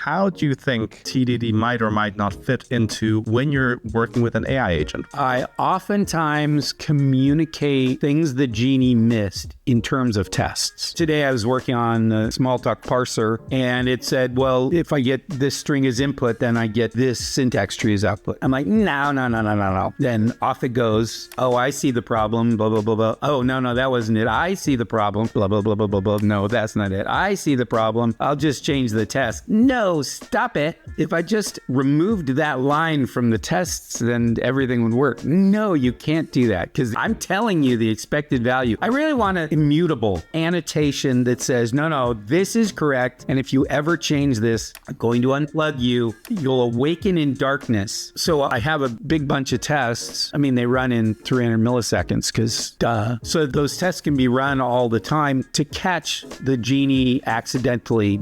how do you think TDD might or might not fit into when you're working with an AI agent? I oftentimes communicate things that Genie missed in terms of tests. Today I was working on the Smalltalk parser, and it said, well, if I get this string as input, then I get this syntax tree as output. I'm like, no. Then off it goes. Oh, I see the problem, blah, blah, blah, blah. Oh, no, that wasn't it. I see the problem, blah, blah, blah, blah, blah, blah. No, that's not it. I see the problem. I'll just change the test. No, stop it. If I just removed that line from the tests, then everything would work. No, you can't do that because I'm telling you the expected value. I really want an immutable annotation that says, no, this is correct. And if you ever change this, I'm going to unplug you. You'll awaken in darkness. So I have a big bunch of tests. I mean, they run in 300 milliseconds because duh. So those tests can be run all the time to catch the Genie accidentally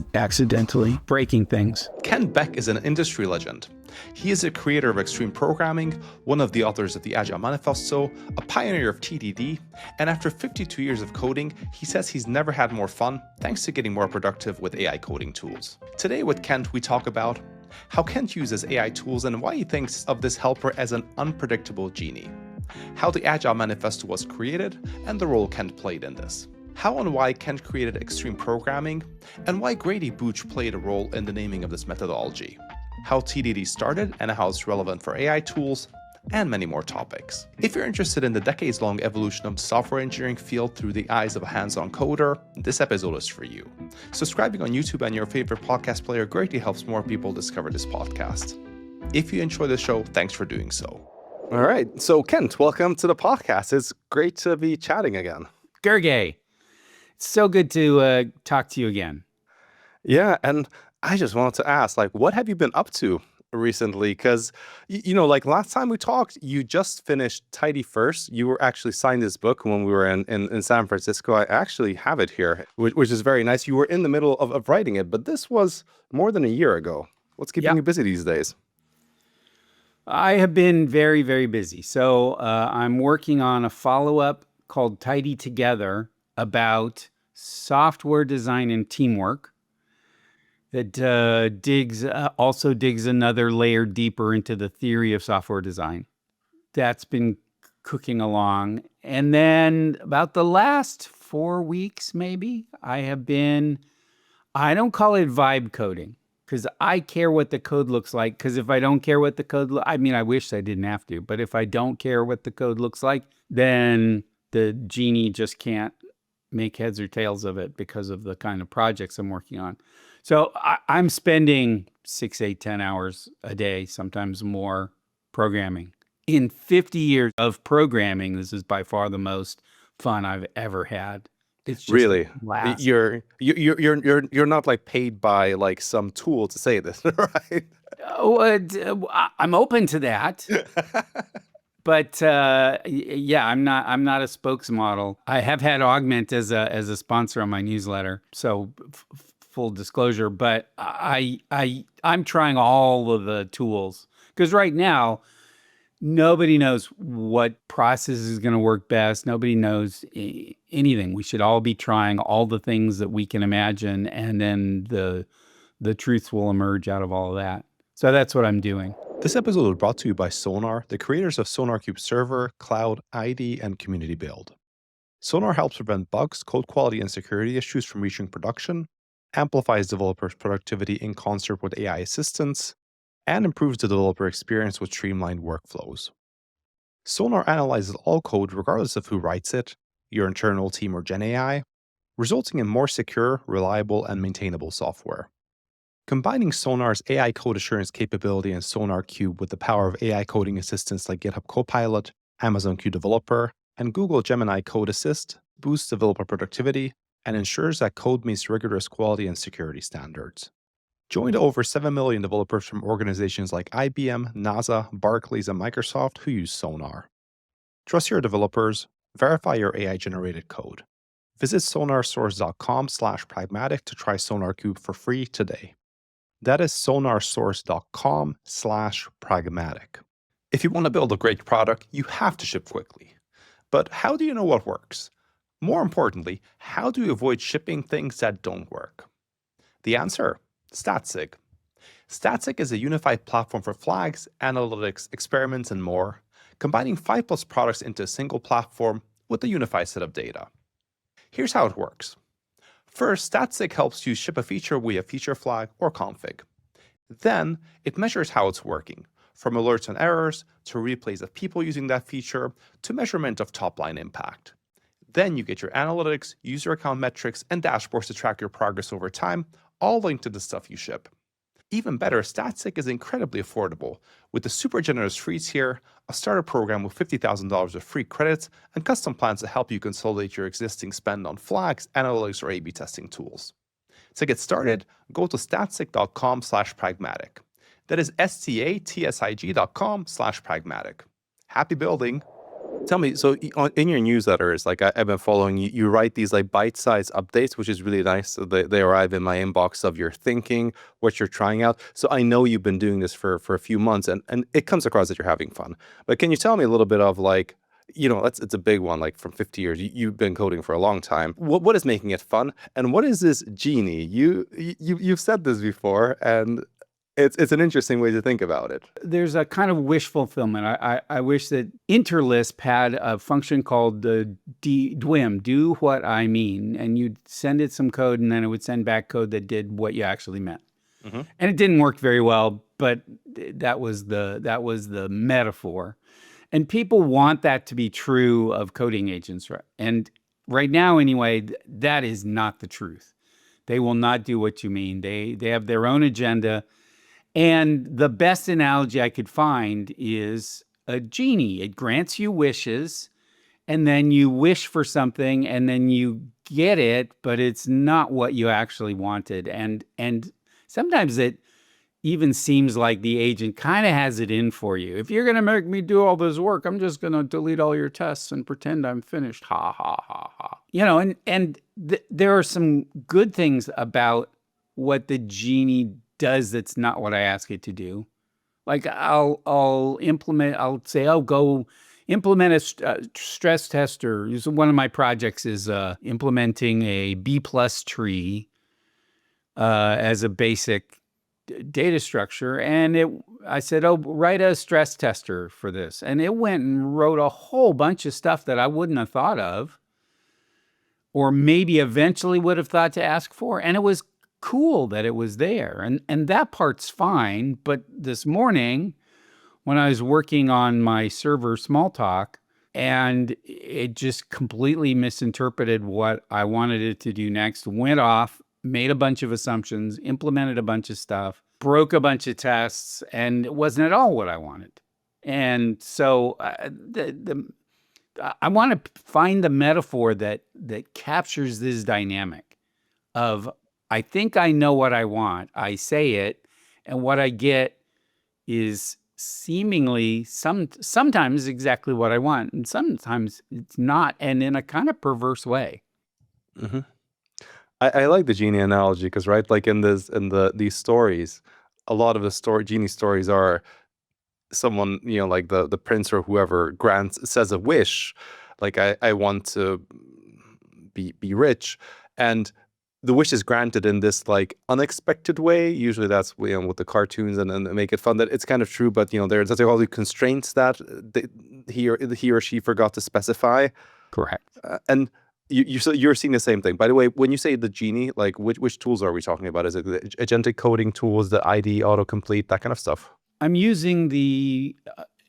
breaking things. Kent Beck is an industry legend. He is a creator of extreme programming, one of the authors of the Agile Manifesto, a pioneer of TDD, and after 52 years of coding, he says he's never had more fun thanks to getting more productive with AI coding tools. Today with Kent, we talk about how Kent uses AI tools and why he thinks of this helper as an unpredictable genie, how the Agile Manifesto was created, and the role Kent played in this, how and why Kent created extreme programming, and why Grady Booch played a role in the naming of this methodology, how TDD started and how it's relevant for AI tools, and many more topics. If you're interested in the decades-long evolution of the software engineering field through the eyes of a hands-on coder, this episode is for you. Subscribing on YouTube and your favorite podcast player greatly helps more people discover this podcast. If you enjoy the show, thanks for doing so. All right. So Kent, welcome to the podcast. It's great to be chatting again. Gergely, it's so good to talk to you again. Yeah, and I just wanted to ask, what have you been up to recently? Because, last time we talked, you just finished Tidy First. You were actually signed this book when we were in San Francisco. I actually have it here, which is very nice. You were in the middle of writing it, but this was more than a year ago. What's keeping you busy these days? I have been very, very busy. So I'm working on a follow-up called Tidy Together about software design and teamwork. That also digs another layer deeper into the theory of software design. That's been cooking along. And then about the last 4 weeks, maybe, I don't call it vibe coding because I care what the code looks like. Because if I don't care what the code, I wish I didn't have to, but if I don't care what the code looks like, then the Genie just can't make heads or tails of it because of the kind of projects I'm working on. So I'm spending 6, 8, 10 hours a day, sometimes more, programming. In 50 years of programming, this is by far the most fun I've ever had. It's just really blast. You're not paid by some tool to say this, right? I'm open to that. But I'm not a spokesmodel. I have had Augment as a sponsor on my newsletter. So full disclosure, but I'm trying all of the tools because right now nobody knows what process is going to work best. Nobody knows anything. We should all be trying all the things that we can imagine, and then the truths will emerge out of all of that. So that's what I'm doing. This episode was brought to you by Sonar, the creators of SonarQube Server, Cloud, ID, and Community Build. Sonar helps prevent bugs, code quality, and security issues from reaching production, amplifies developers' productivity in concert with AI assistants, and improves the developer experience with streamlined workflows. Sonar analyzes all code regardless of who writes it, your internal team or Gen AI, resulting in more secure, reliable, and maintainable software. Combining Sonar's AI code assurance capability in SonarQube with the power of AI coding assistants like GitHub Copilot, Amazon Q Developer, and Google Gemini Code Assist boosts developer productivity and ensures that code meets rigorous quality and security standards. Join the over 7 million developers from organizations like IBM, NASA, Barclays, and Microsoft who use Sonar. Trust your developers, verify your AI-generated code. Visit sonarsource.com/pragmatic to try SonarQube for free today. That is sonarsource.com/pragmatic. If you want to build a great product, you have to ship quickly. But how do you know what works? More importantly, how do you avoid shipping things that don't work? The answer? StatSig. Statsig is a unified platform for flags, analytics, experiments, and more, combining 5+ products into a single platform with a unified set of data. Here's how it works. First, Statsig helps you ship a feature via feature flag or config. Then, it measures how it's working, from alerts and errors, to replays of people using that feature, to measurement of top-line impact. Then you get your analytics, user account metrics, and dashboards to track your progress over time, all linked to the stuff you ship. Even better, Statsig is incredibly affordable, with the super generous free tier, a starter program with $50,000 of free credits, and custom plans to help you consolidate your existing spend on flags, analytics, or A/B testing tools. To get started, go to statsig.com/pragmatic. That is statsig.com/pragmatic. Happy building! Tell me, so in your newsletters, like I've been following you, you write these like bite-sized updates, which is really nice. So they arrive in my inbox of your thinking, what you're trying out. So I know you've been doing this for a few months, and it comes across that you're having fun. But can you tell me a little bit of like, it's a big one, like from 50 years. You've been coding for a long time. What is making it fun, and what is this genie? You've said this before, and it's an interesting way to think about it. There's a kind of wish fulfillment. I wish that Interlisp had a function called the DWIM, do what I mean, and you'd send it some code, and then it would send back code that did what you actually meant. Mm-hmm. And it didn't work very well, but that was the metaphor. And people want that to be true of coding agents, right? And right now, anyway, that is not the truth. They will not do what you mean. They have their own agenda. And the best analogy I could find is a genie. It grants you wishes, and then you wish for something, and then you get it, but it's not what you actually wanted. And sometimes it even seems like the agent kind of has it in for you. If you're going to make me do all this work, I'm just going to delete all your tests and pretend I'm finished. Ha, ha, ha, ha. There are some good things about what the genie does that's not what I ask it to do. Like I'll say, oh, go implement a stress tester. One of my projects is implementing a B+ tree as a basic data structure. And I said, oh, write a stress tester for this. And it went and wrote a whole bunch of stuff that I wouldn't have thought of, or maybe eventually would have thought to ask for. And it was cool that it was there. And that part's fine. But this morning, when I was working on my server Smalltalk, and it just completely misinterpreted what I wanted it to do next, went off, made a bunch of assumptions, implemented a bunch of stuff, broke a bunch of tests, and it wasn't at all what I wanted. And so I want to find the metaphor that captures this dynamic of, I think I know what I want, I say it, and what I get is seemingly sometimes exactly what I want, and sometimes it's not, and in a kind of perverse way. Mm-hmm. I like the genie analogy because, right, like in these stories, a lot of the genie stories are someone, like the prince or whoever says a wish, like I want to be rich, and the wish is granted in this like unexpected way. Usually that's with the cartoons and make it fun that it's kind of true, but there's all the constraints that he or she forgot to specify. Correct. And you're seeing the same thing. By the way, when you say the genie, like which tools are we talking about? Is it the agentic coding tools, the ID, autocomplete, that kind of stuff? I'm using the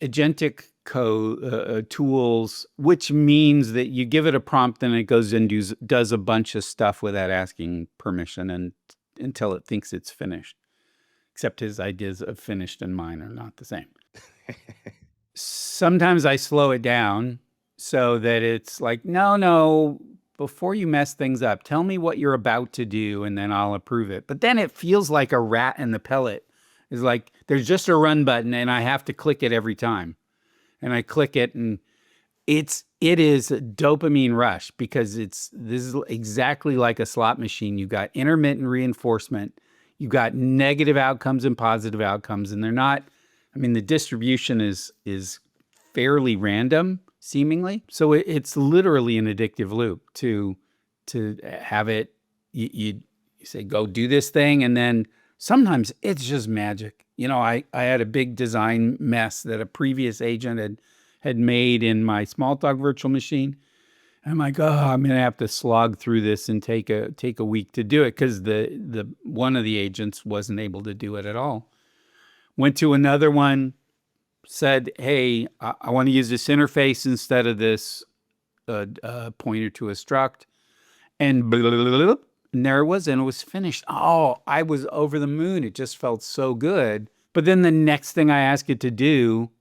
agentic code tools, which means that you give it a prompt and it goes and does a bunch of stuff without asking permission and until it thinks it's finished. Except his ideas of finished and mine are not the same. Sometimes I slow it down so that it's like, no, before you mess things up, tell me what you're about to do and then I'll approve it. But then it feels like a rat in the pellet. It's like there's just a run button and I have to click it every time. And I click it and it is a dopamine rush because this is exactly like a slot machine. You've got intermittent reinforcement. You've got negative outcomes and positive outcomes, and they're not, the distribution is fairly random, seemingly. So it's literally an addictive loop to have it, you say, go do this thing, and then Sometimes it's just magic. I had a big design mess that a previous agent had made in my Smalltalk virtual machine. I'm like, oh, I'm gonna have to slog through this and take a week to do it because the one of the agents wasn't able to do it at all. Went to another one, said, hey, I want to use this interface instead of this pointer to a struct, and blah, blah, blah, blah, and there it was, and it was finished. Oh, I was over the moon. It just felt so good. But then the next thing I ask it to do,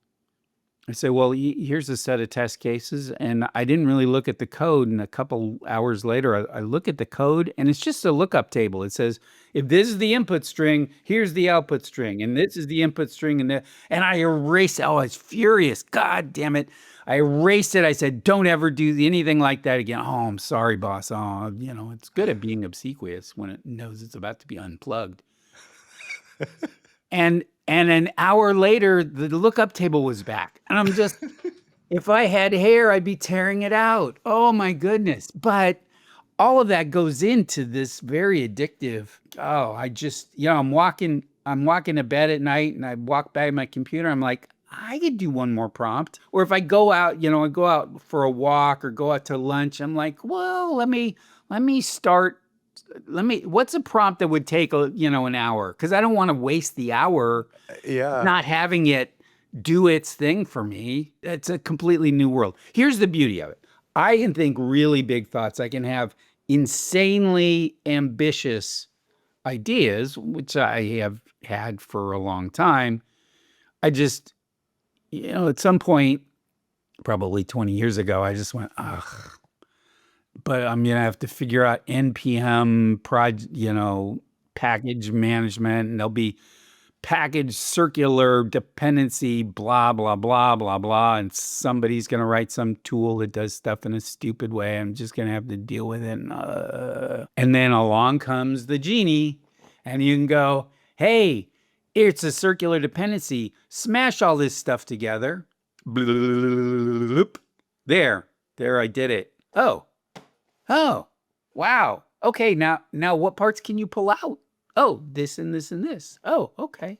I say, well, here's a set of test cases. And I didn't really look at the code. And a couple hours later, I look at the code, and it's just a lookup table. It says, if this is the input string, here's the output string. And this is the input string. And I erased. Oh, I was furious. God damn it. I erased it. I said, don't ever do anything like that again. Oh, I'm sorry, boss. Oh, it's good at being obsequious when it knows it's about to be unplugged. And an hour later, the lookup table was back. And I'm just, if I had hair, I'd be tearing it out. Oh my goodness. But all of that goes into this very addictive. Oh, I just, I'm walking to bed at night and I walk by my computer. I'm like, I could do one more prompt. Or if I go out, I go out for a walk or go out to lunch, I'm like, well, let me start. What's a prompt that would take an hour? Because I don't want to waste the hour not having it do its thing for me. It's a completely new world. Here's the beauty of it. I can think really big thoughts. I can have insanely ambitious ideas, which I have had for a long time. I just, at some point, probably 20 years ago, I just went, ugh. But I'm going to have to figure out NPM package management, and there'll be package circular dependency, blah, blah, blah, blah, blah. And somebody's going to write some tool that does stuff in a stupid way. I'm just going to have to deal with it. And then along comes the genie, and you can go, hey, it's a circular dependency. Smash all this stuff together. Bloop. There, I did it. Oh, wow. Okay, now what parts can you pull out? Oh, this and this and this. Oh, okay.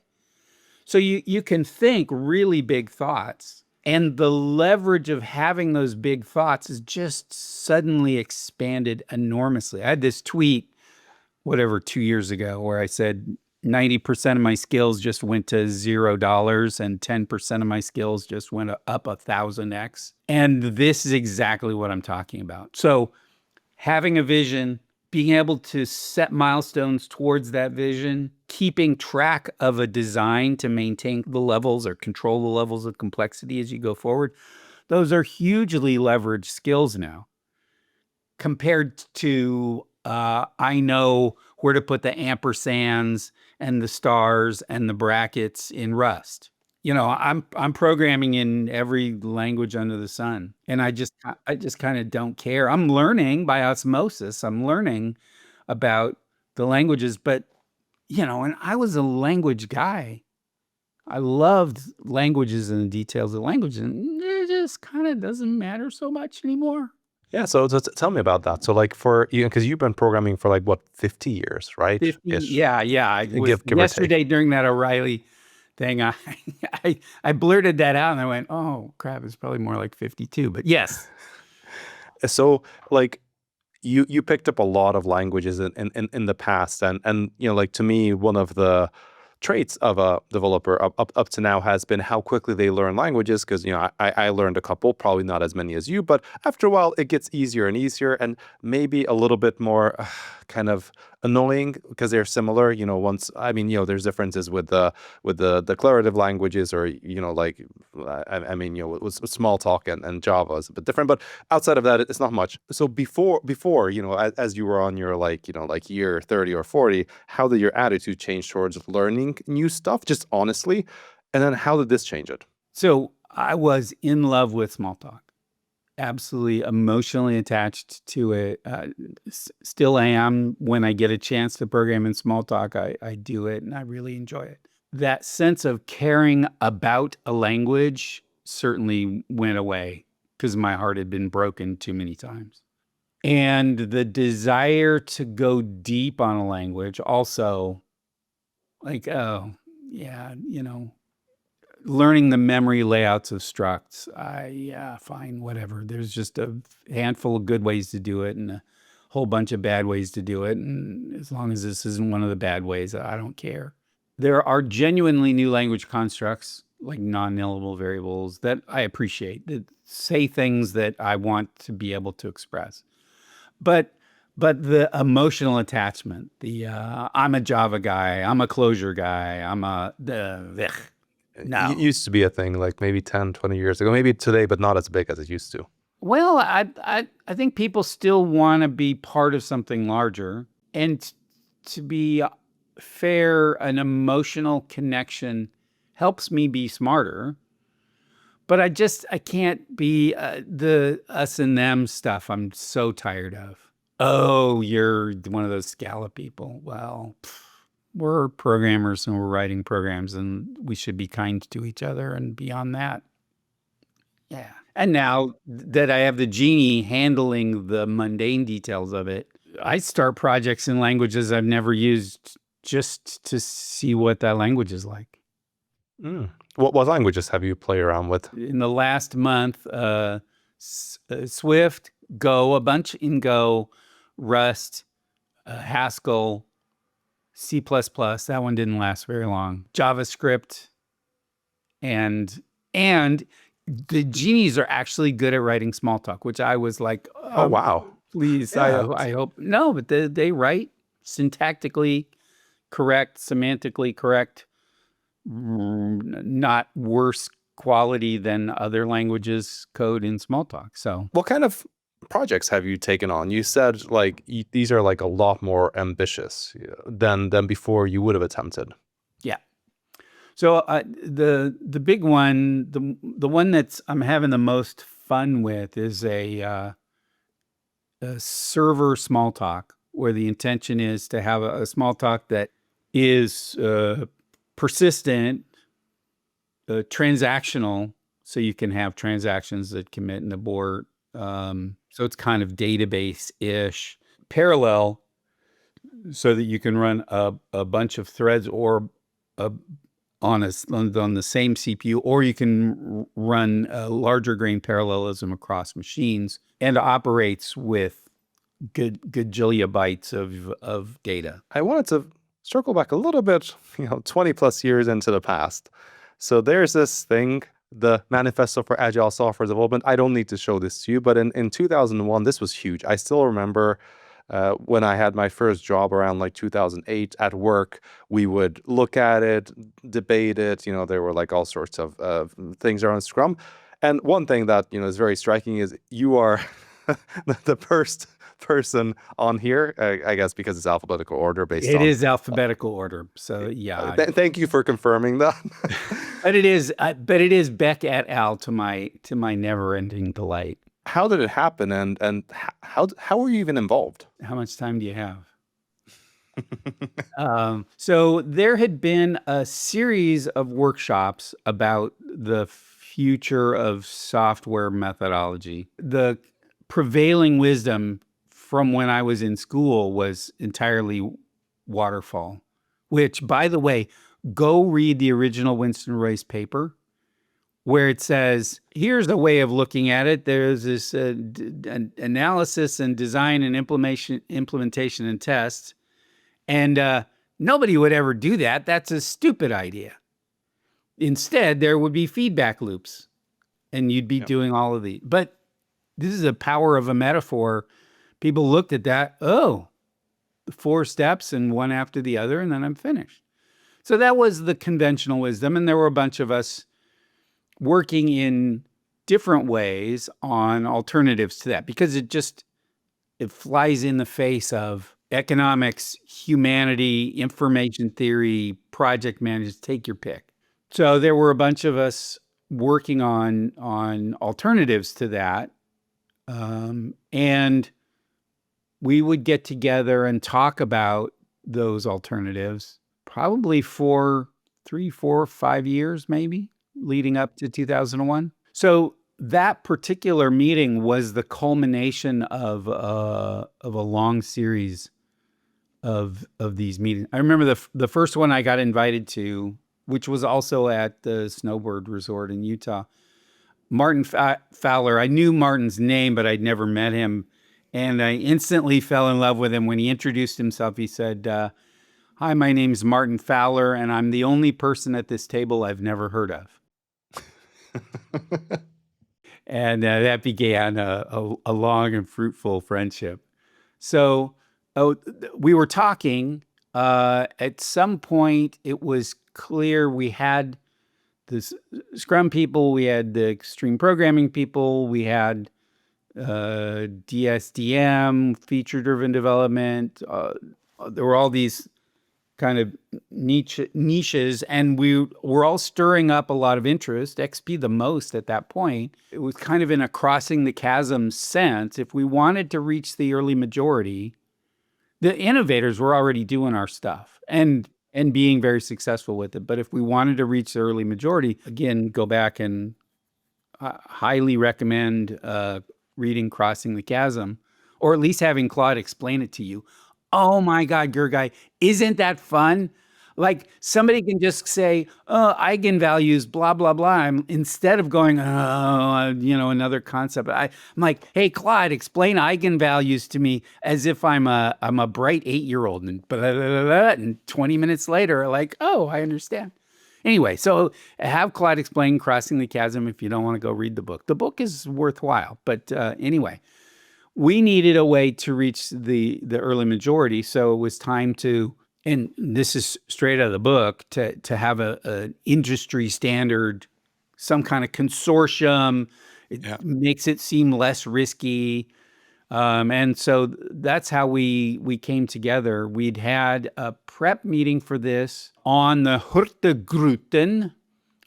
So you can think really big thoughts, and the leverage of having those big thoughts is just suddenly expanded enormously. I had this tweet, 2 years ago, where I said 90% of my skills just went to $0 and 10% of my skills just went up 1,000x. And this is exactly what I'm talking about. So having a vision, being able to set milestones towards that vision, keeping track of a design to maintain the levels or control the levels of complexity as you go forward, those are hugely leveraged skills now. Compared to, I know where to put the ampersands and the stars and the brackets in Rust. I'm programming in every language under the sun, and I just kind of don't care. I'm learning by osmosis. I'm learning about the languages, but and I was a language guy. I loved languages and the details of language, and it just kind of doesn't matter so much anymore. Yeah, so tell me about that. So like for you, because you've been programming for 50 years, right? 50, Ish. yeah. I was Give or take. yesterday during that O'Reilly thing. I blurted that out and I went, "Oh crap! It's probably more like 52." But yes. So like you picked up a lot of languages in the past, and to me, one of the traits of a developer up to now has been how quickly they learn languages, because I learned a couple, probably not as many as you, but after a while it gets easier and easier, and maybe a little bit more kind of annoying because they're similar. There's differences with the declarative languages, or with Smalltalk and Java is a bit different, but outside of that it's not much. So before as you were on your year 30 or 40, how did your attitude change towards learning new stuff, just honestly, and then how did this change it? So I was in love with Smalltalk. Absolutely emotionally attached to it. Still am. When I get a chance to program in Smalltalk, I do it and I really enjoy it. That sense of caring about a language certainly went away because my heart had been broken too many times. And the desire to go deep on a language also Like, oh, yeah, learning the memory layouts of structs. Yeah, fine, whatever. There's just a handful of good ways to do it and a whole bunch of bad ways to do it. And as long as this isn't one of the bad ways, I don't care. There are genuinely new language constructs like non-nullable variables that I appreciate, that say things that I want to be able to express. But the emotional attachment, I'm a Java guy, I'm a Clojure guy, no. It used to be a thing like maybe 10, 20 years ago, maybe today, but not as big as it used to. Well, I think people still want to be part of something larger. And to be fair, an emotional connection helps me be smarter. But I can't be the us and them stuff. I'm so tired of. Oh, you're one of those Scala people. Well, we're programmers and we're writing programs and we should be kind to each other and beyond that. Yeah. And now that I have the genie handling the mundane details of it, I start projects in languages I've never used just to see what that language is like. What languages have you played around with? In the last month, Swift, Go, a bunch in Go, Rust, Haskell, C++. That one didn't last very long. JavaScript, and the genies are actually good at writing small talk, which I was like, Oh, wow. Please, Yeah. I hope. No, but they write syntactically correct, semantically correct, not worse quality than other languages code in small talk. So What kind of projects have you taken on? You said like these are like a lot more ambitious than before you would have attempted. yeah. So the big one, the one that's I'm having the most fun with is a server small talk, where the intention is to have a small talk that is persistent, transactional, so you can have transactions that commit and abort. So it's kind of database-ish. Parallel, so that you can run a bunch of threads or on the same CPU, or you can run a larger grain parallelism across machines, and operates with good bytes of data. I wanted to circle back a little bit, 20 plus years into the past. So there's this thing, the Manifesto for Agile Software Development. I don't need to show this to you, but in 2001, this was huge. I still remember when I had my first job around like 2008 at work, we would look at it, debate it. There were like all sorts of things around Scrum. And one thing that, is very striking is you are the first person on here, I guess because it's alphabetical order based on... It is alphabetical order. So yeah. Thank you for confirming that. But it is Beck et al. To my never-ending delight. How did it happen, and how were you even involved? How much time do you have? So there had been a series of workshops about the future of software methodology. The prevailing wisdom from when I was in school was entirely waterfall, which, by the way, go read the original Winston Royce paper, where it says, here's a way of looking at it. There's this analysis and design and implementation and test. And nobody would ever do that. That's a stupid idea. Instead, there would be feedback loops, and you'd be doing all of these. But this is the power of a metaphor. People looked at that, 4 steps and one after the other, and then I'm finished. So that was the conventional wisdom, and there were a bunch of us working in different ways on alternatives to that, because it flies in the face of economics, humanity, information theory, project management, take your pick. So there were a bunch of us working on alternatives to that, and we would get together and talk about those alternatives probably for 3, 4, 5 years, maybe, leading up to 2001. So that particular meeting was the culmination of a long series of these meetings. I remember the first one I got invited to, which was also at the snowboard resort in Utah. Martin Fowler. I knew Martin's name, but I'd never met him. And I instantly fell in love with him when he introduced himself. He said, "Hi, my name's Martin Fowler, and I'm the only person at this table I've never heard of." And that began a long and fruitful friendship. So we were talking. At some point, it was clear we had the Scrum people, we had the extreme programming people, we had DSDM, feature-driven development. There were all these kind of niches, and we were all stirring up a lot of interest, XP the most at that point. It was kind of in a crossing the chasm sense. If we wanted to reach the early majority, the innovators were already doing our stuff and being very successful with it. But if we wanted to reach the early majority, again, go back and highly recommend reading Crossing the Chasm, or at least having Claude explain it to you. Oh my God, Gergely, isn't that fun? Like somebody can just say, "Oh, eigenvalues, blah, blah, blah," instead of going, "Oh, another concept." I'm like, "Hey, Claude, explain eigenvalues to me as if I'm a bright 8-year-old," and blah, blah, blah, blah, and 20 minutes later, like, "Oh, I understand." Anyway, so have Claude explain Crossing the Chasm if you don't want to go read the book. The book is worthwhile, but anyway. We needed a way to reach the early majority, so it was time to, and this is straight out of the book, to have an industry standard, some kind of consortium. It makes it seem less risky, and so that's how we came together. We'd had a prep meeting for this on the Hurtigruten,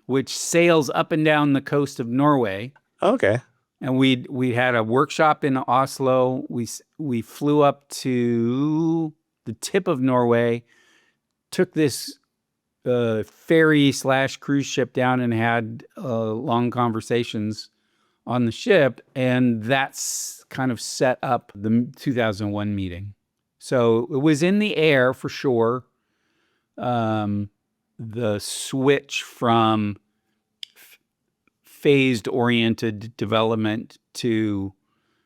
which sails up and down the coast of Norway. Okay. And we had a workshop in Oslo. We flew up to the tip of Norway, took this ferry/cruise ship down and had long conversations on the ship. And that's kind of set up the 2001 meeting. So it was in the air for sure. The switch from phased-oriented development to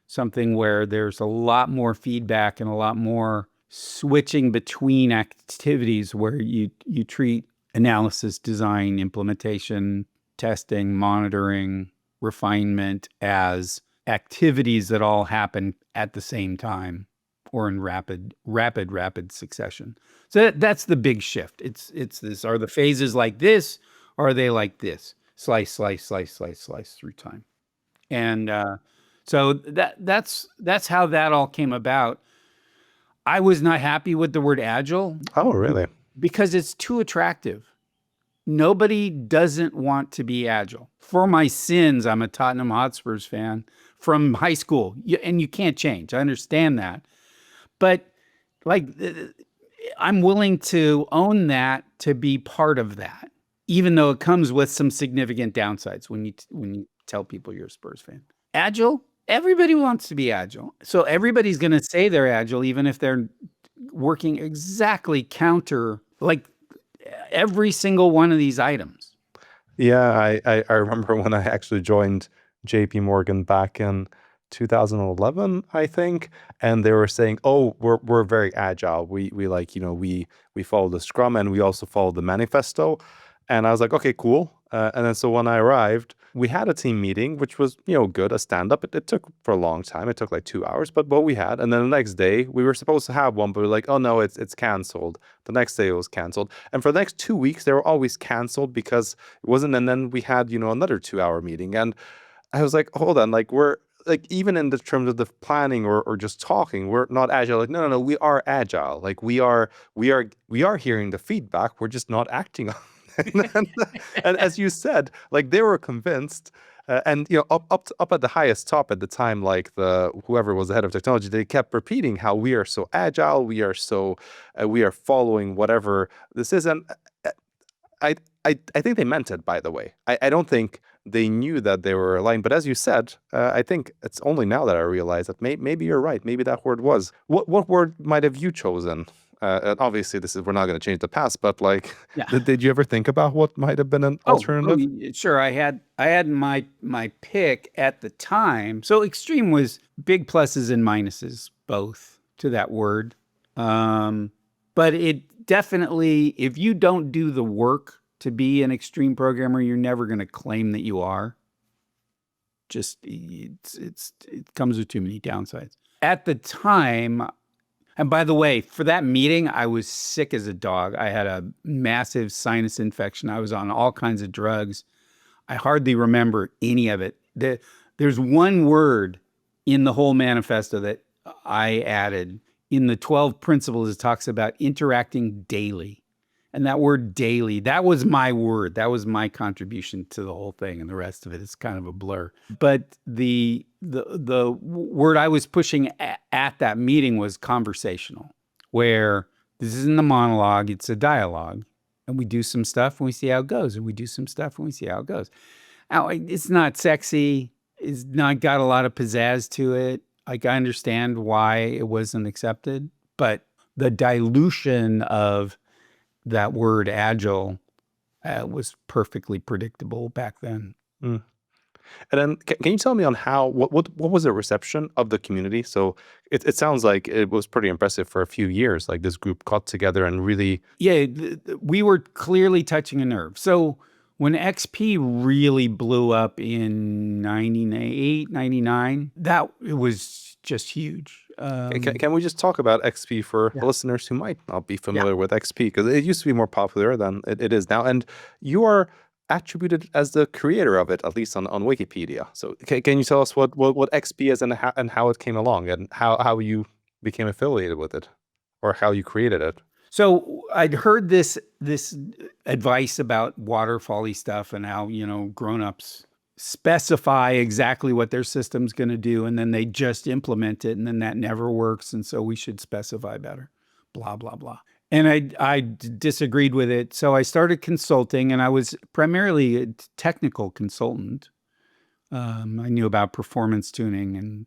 something where there's a lot more feedback and a lot more switching between activities, where you treat analysis, design, implementation, testing, monitoring, refinement as activities that all happen at the same time or in rapid succession. So that's the big shift. It's this. Are the phases like this, or are they like this? Slice through time. And so that's how that all came about. I was not happy with the word agile. Oh, really? Because it's too attractive. Nobody doesn't want to be agile. For my sins, I'm a Tottenham Hotspurs fan from high school, and you can't change. I understand that. But like, I'm willing to own that, to be part of that, even though it comes with some significant downsides when you tell people you're a Spurs fan. Agile, everybody wants to be agile. So everybody's going to say they're agile, even if they're working exactly counter, like every single one of these items. Yeah, I remember when I actually joined JP Morgan back in 2011, I think, and they were saying, "Oh, we're very agile. We follow the Scrum, and we also follow the manifesto." And I was like, "Okay, cool." And then so when I arrived, we had a team meeting, which was good, a stand up. It took for a long time. It took like 2 hours, but what we had. And then the next day we were supposed to have one, but we were like, "Oh no, it's canceled." The next day it was canceled, and for the next 2 weeks they were always canceled because it wasn't. And then we had another 2 hour meeting, and I was like, "Hold on, like we're." Like even in the terms of the planning or just talking, we're not agile. Like no, we are agile. Like we are hearing the feedback. We're just not acting on it. And as you said, like they were convinced, and up at the highest top at the time, like whoever was the head of technology, they kept repeating how we are so agile. We are following whatever this is, and I think they meant it. By the way, I don't think they knew that they were aligned. But as you said, I think it's only now that I realize that maybe you're right. Maybe that word was. What word might have you chosen And obviously, we're not going to change the past, but like, Yeah. did you ever think about what might have been an alternative? Sure. I had my pick at the time. So extreme was big pluses and minuses, both to that word. But it definitely, if you don't do the work to be an extreme programmer, you're never going to claim that you are. Just it comes with too many downsides. At the time, and by the way, for that meeting, I was sick as a dog. I had a massive sinus infection. I was on all kinds of drugs. I hardly remember any of it. There's one word in the whole manifesto that I added. In the 12 principles, it talks about interacting daily. And that word daily, that was my word. That was my contribution to the whole thing. And the rest of it is kind of a blur. But the word I was pushing at that meeting was conversational, where this isn't a monologue, it's a dialogue. And we do some stuff and we see how it goes. And we do some stuff and we see how it goes. Now, it's not sexy. It's not got a lot of pizzazz to it. Like, I understand why it wasn't accepted. But the dilution of that word agile was perfectly predictable back then. Mm. And then, can you tell me on how what was the reception of the community? So it sounds like it was pretty impressive for a few years. Like this group got together and really, Yeah, we were clearly touching a nerve. So when XP really blew up in 98, 99, it was just huge. can we just talk about XP for Yeah. listeners who might not be familiar with XP? Because it used to be more popular than it is now. And you are attributed as the creator of it, at least on Wikipedia. So can you tell us what XP is and how it came along and how you became affiliated with it or how you created it? So I'd heard this advice about waterfally stuff and how, grown-ups specify exactly what their system's going to do, and then they just implement it, and then that never works, and so we should specify better, blah, blah, blah. And I disagreed with it, so I started consulting, and I was primarily a technical consultant. I knew about performance tuning and,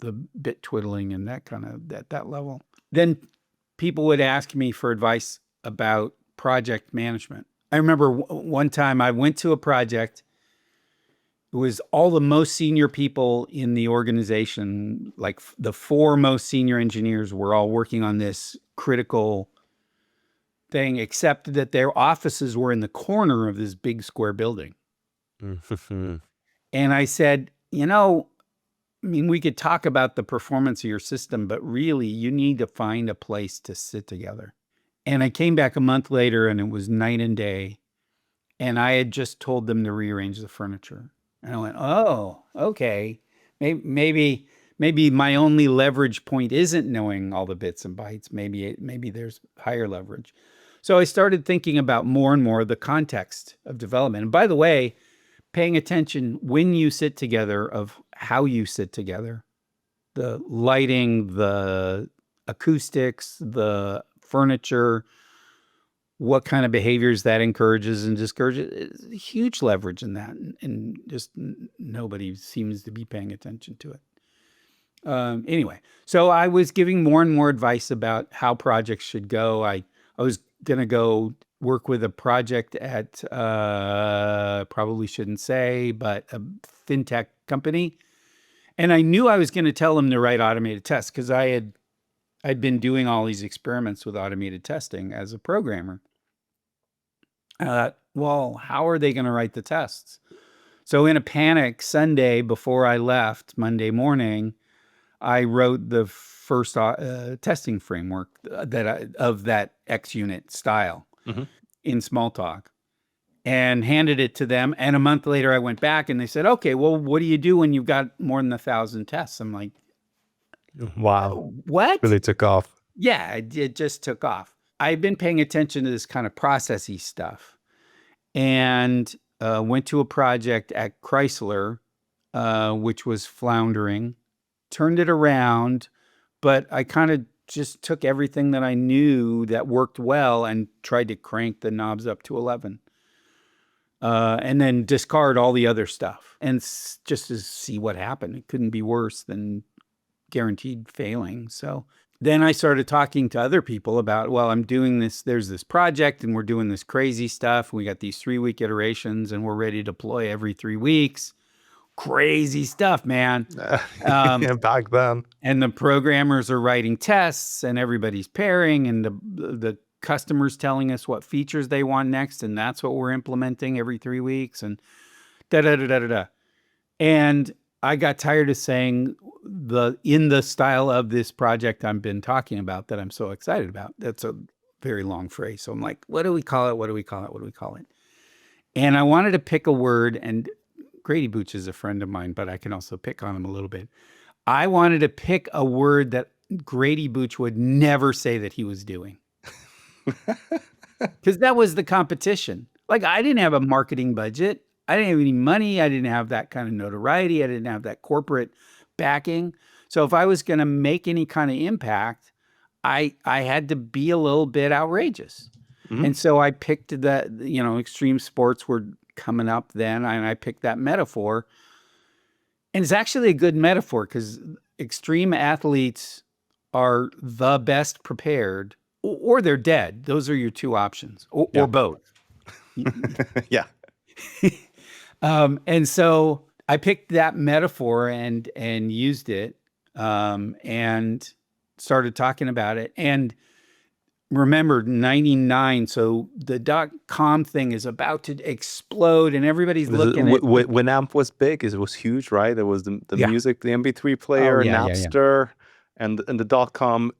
the bit twiddling and that kind of, that level. Then people would ask me for advice about project management. I remember one time I went to a project. It was all the most senior people in the organization, like the 4 most senior engineers were all working on this critical thing, except that their offices were in the corner of this big square building. And I said, we could talk about the performance of your system, but really you need to find a place to sit together. And I came back a month later and it was night and day. And I had just told them to rearrange the furniture. And I went, oh, okay. Maybe my only leverage point isn't knowing all the bits and bytes. Maybe there's higher leverage. So I started thinking about more and more the context of development. And by the way, paying attention when you sit together of how you sit together, the lighting, the acoustics, the furniture, what kind of behaviors that encourages and discourages. Huge leverage in that, and just nobody seems to be paying attention to it. Anyway, so I was giving more and more advice about how projects should go. I was going to go work with a project at, probably shouldn't say, but a fintech company. And I knew I was going to tell them to write automated tests because I'd been doing all these experiments with automated testing as a programmer. Well, how are they going to write the tests? So in a panic, Sunday before I left, Monday morning, I wrote the first testing framework of that XUnit style in Smalltalk and handed it to them. And a month later, I went back and they said, okay, well, what do you do when you've got more than 1,000 tests? I'm like, wow, what? really took off. Yeah, it just took off. I've been paying attention to this kind of processy stuff and went to a project at Chrysler, which was floundering, turned it around, but I kind of just took everything that I knew that worked well and tried to crank the knobs up to 11. And then discard all the other stuff and just to see what happened. It couldn't be worse than guaranteed failing. So then I started talking to other people about, well, I'm doing this, there's this project and we're doing this crazy stuff. We got these 3-week iterations and we're ready to deploy every 3 weeks. Crazy stuff, man. Back then. And the programmers are writing tests and everybody's pairing and the customers telling us what features they want next. And that's what we're implementing every 3 weeks and da da da da da da. And I got tired of saying in the style of this project I've been talking about that I'm so excited about. That's a very long phrase. So I'm like, what do we call it? What do we call it? What do we call it? And I wanted to pick a word, and Grady Booch is a friend of mine, but I can also pick on him a little bit. I wanted to pick a word that Grady Booch would never say that he was doing. Because that was the competition. Like, I didn't have a marketing budget. I didn't have any money. I didn't have that kind of notoriety. I didn't have that corporate backing. So if I was going to make any kind of impact, I had to be a little bit outrageous. Mm-hmm. And so I picked that, extreme sports were coming up then, and I picked that metaphor. And it's actually a good metaphor because extreme athletes are the best prepared, or they're dead. Those are your two options, or both. Yeah. And so I picked that metaphor and used it, and started talking about it. And remember, 99, so the .com thing is about to explode and everybody's looking at... Winamp was big. It was huge, right? There was the music, the MP3 player, Napster, and the .com.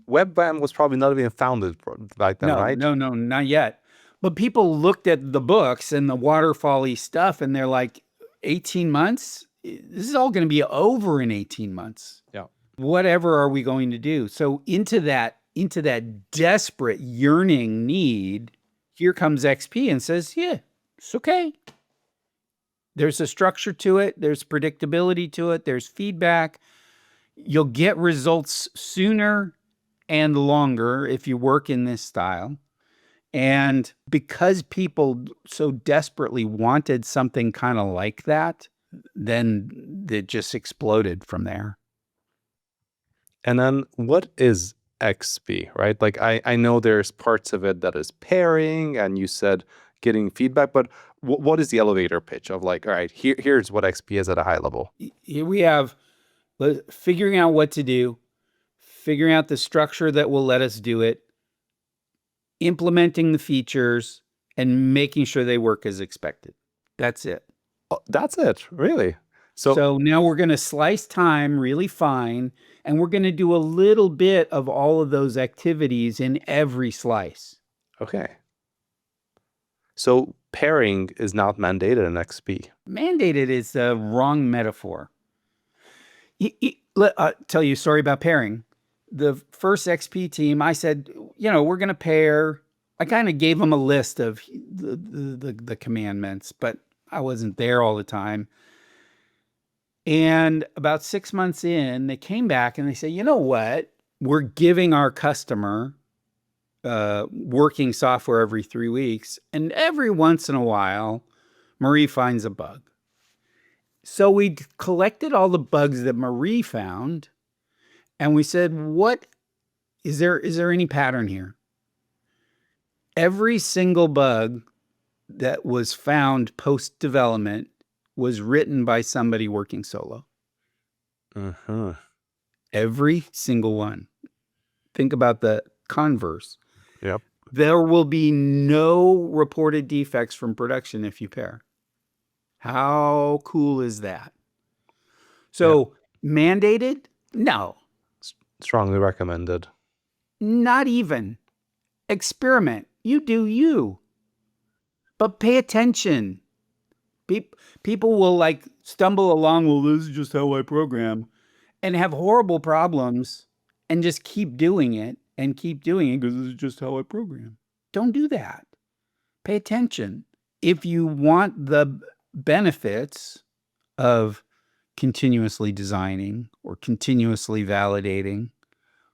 WebVAM was probably not even founded back then, right? No, not yet. But people looked at the books and the waterfall-y stuff, and they're like, 18 months? This is all going to be over in 18 months. Yeah. Whatever are we going to do? So into that desperate, yearning need, here comes XP and says, yeah, it's okay. There's a structure to it. There's predictability to it. There's feedback. You'll get results sooner and longer if you work in this style. And because people so desperately wanted something kind of like that, then it just exploded from there. And then what is XP, right? Like I know there's parts of it that is pairing, and you said getting feedback, but what is the elevator pitch of like, all right, here's what XP is at a high level? Here we have figuring out what to do, figuring out the structure that will let us do it, implementing the features, and making sure they work as expected. That's it. Oh, that's it, really? So now we're going to slice time really fine, and we're going to do a little bit of all of those activities in every slice. Okay. So pairing is not mandated in XP. Mandated is the wrong metaphor. I'll tell you a story about pairing. The first XP team, I said, we're going to pair. I kind of gave them a list of the commandments, but I wasn't there all the time. And about 6 months in, they came back and they said, you know what? We're giving our customer working software every 3 weeks. And every once in a while, Marie finds a bug. So we collected all the bugs that Marie found. And we said, what is there any pattern here? Every single bug that was found post-development was written by somebody working solo. Uh-huh. Every single one. Think about the converse. Yep. There will be no reported defects from production if you pair. How cool is that? So mandated? No. Strongly recommended. Not even. Experiment. You do you. But pay attention. People will stumble along, well, this is just how I program, and have horrible problems and just keep doing it because this is just how I program. Don't do that. Pay attention. If you want the benefits of continuously designing or continuously validating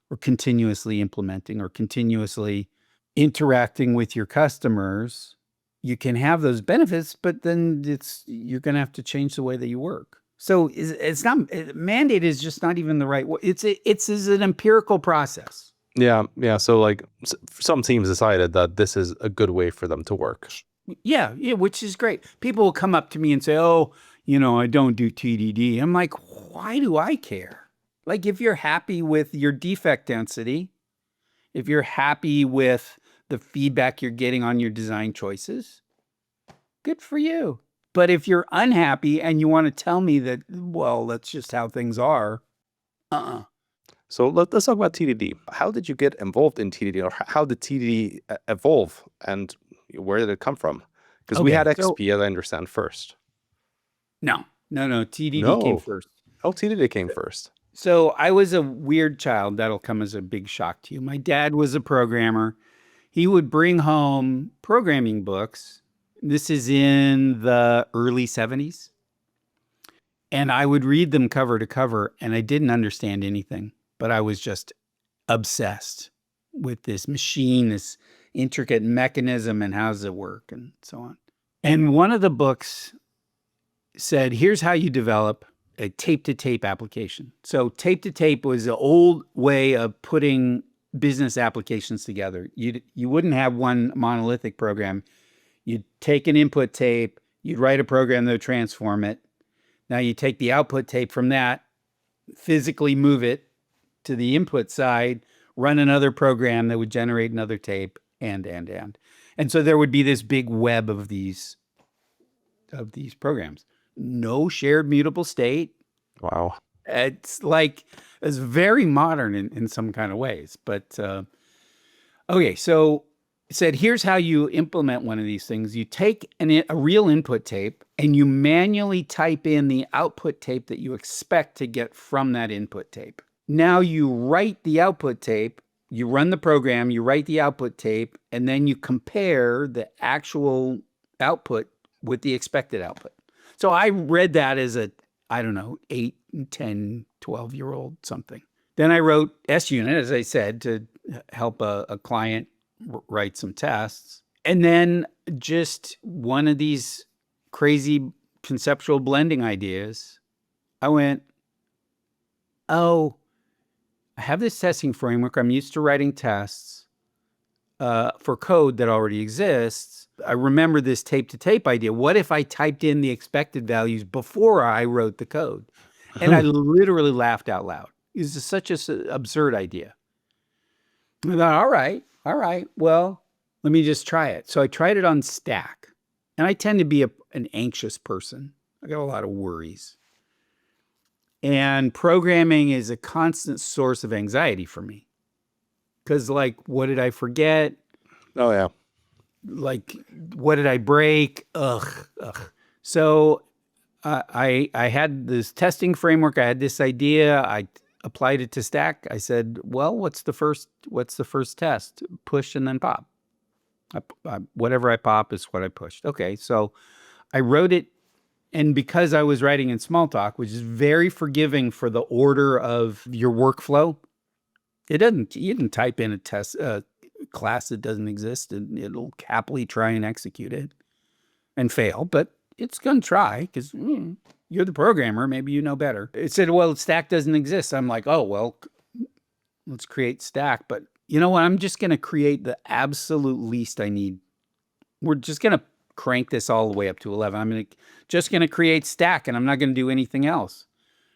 or continuously implementing or continuously interacting with your customers, you can have those benefits, but then you're going to have to change the way that you work. So it's not mandate is just not even the right word. It's an empirical process. Yeah. So like some teams decided that this is a good way for them to work. Yeah, which is great. People will come up to me and say, "Oh, I don't do TDD." I'm like, "Why do I care?" Like, if you're happy with your defect density, if you're happy with the feedback you're getting on your design choices, good for you. But if you're unhappy and you want to tell me that, well, that's just how things are, uh-uh. So let's talk about TDD. How did you get involved in TDD, or how did TDD evolve, and where did it come from? Because we had Okay, so XP, as I understand, first. no, TDD came No. first. Oh, TDD came first. So I was a weird child. That'll come as a big shock to you. My dad was a programmer. He would bring home programming books. This is in the early 70s. And I would read them cover to cover, and I didn't understand anything, but I was just obsessed with this machine, this intricate mechanism, and how does it work, and so on. And one of the books said, here's how you develop a tape-to-tape application. So tape-to-tape was the old way of putting business applications together. You wouldn't have one monolithic program. You'd take an input tape, you'd write a program that would transform it. Now you take the output tape from that, physically move it to the input side, run another program that would generate another tape, and. And so there would be this big web of these programs. No shared mutable state. Wow. It's very modern in some kind of ways. But okay, so it said, here's how you implement one of these things. You take a real input tape and you manually type in the output tape that you expect to get from that input tape. Now you write the output tape, you run the program, you write the output tape, and then you compare the actual output with the expected output. So I read that as a, I don't know, 8, 10, 12-year-old something. Then I wrote SUnit, as I said, to help a client write some tests. And then just one of these crazy conceptual blending ideas, I went, oh, I have this testing framework. I'm used to writing tests for code that already exists. I remember this tape-to-tape idea. What if I typed in the expected values before I wrote the code? And I literally laughed out loud. It was such an absurd idea. I thought, all right, well, let me just try it. So I tried it on Stack. And I tend to be an anxious person. I got a lot of worries. And programming is a constant source of anxiety for me. Because, what did I forget? Oh, yeah. What did I break? Ugh. So I had this testing framework. I had this idea. I applied it to Stack. I said, well, what's the first test? Push and then pop. Whatever I pop is what I pushed. Okay, so I wrote it. And because I was writing in Smalltalk, which is very forgiving for the order of your workflow, you didn't type in a test class that doesn't exist, and it'll happily try and execute it and fail, but it's going to try because you're the programmer. Maybe you know better. It said, well, Stack doesn't exist. I'm like, oh, well, let's create Stack. But you know what? I'm just going to create the absolute least I need. We're just going to crank this all the way up to 11. I'm just going to create Stack, and I'm not going to do anything else.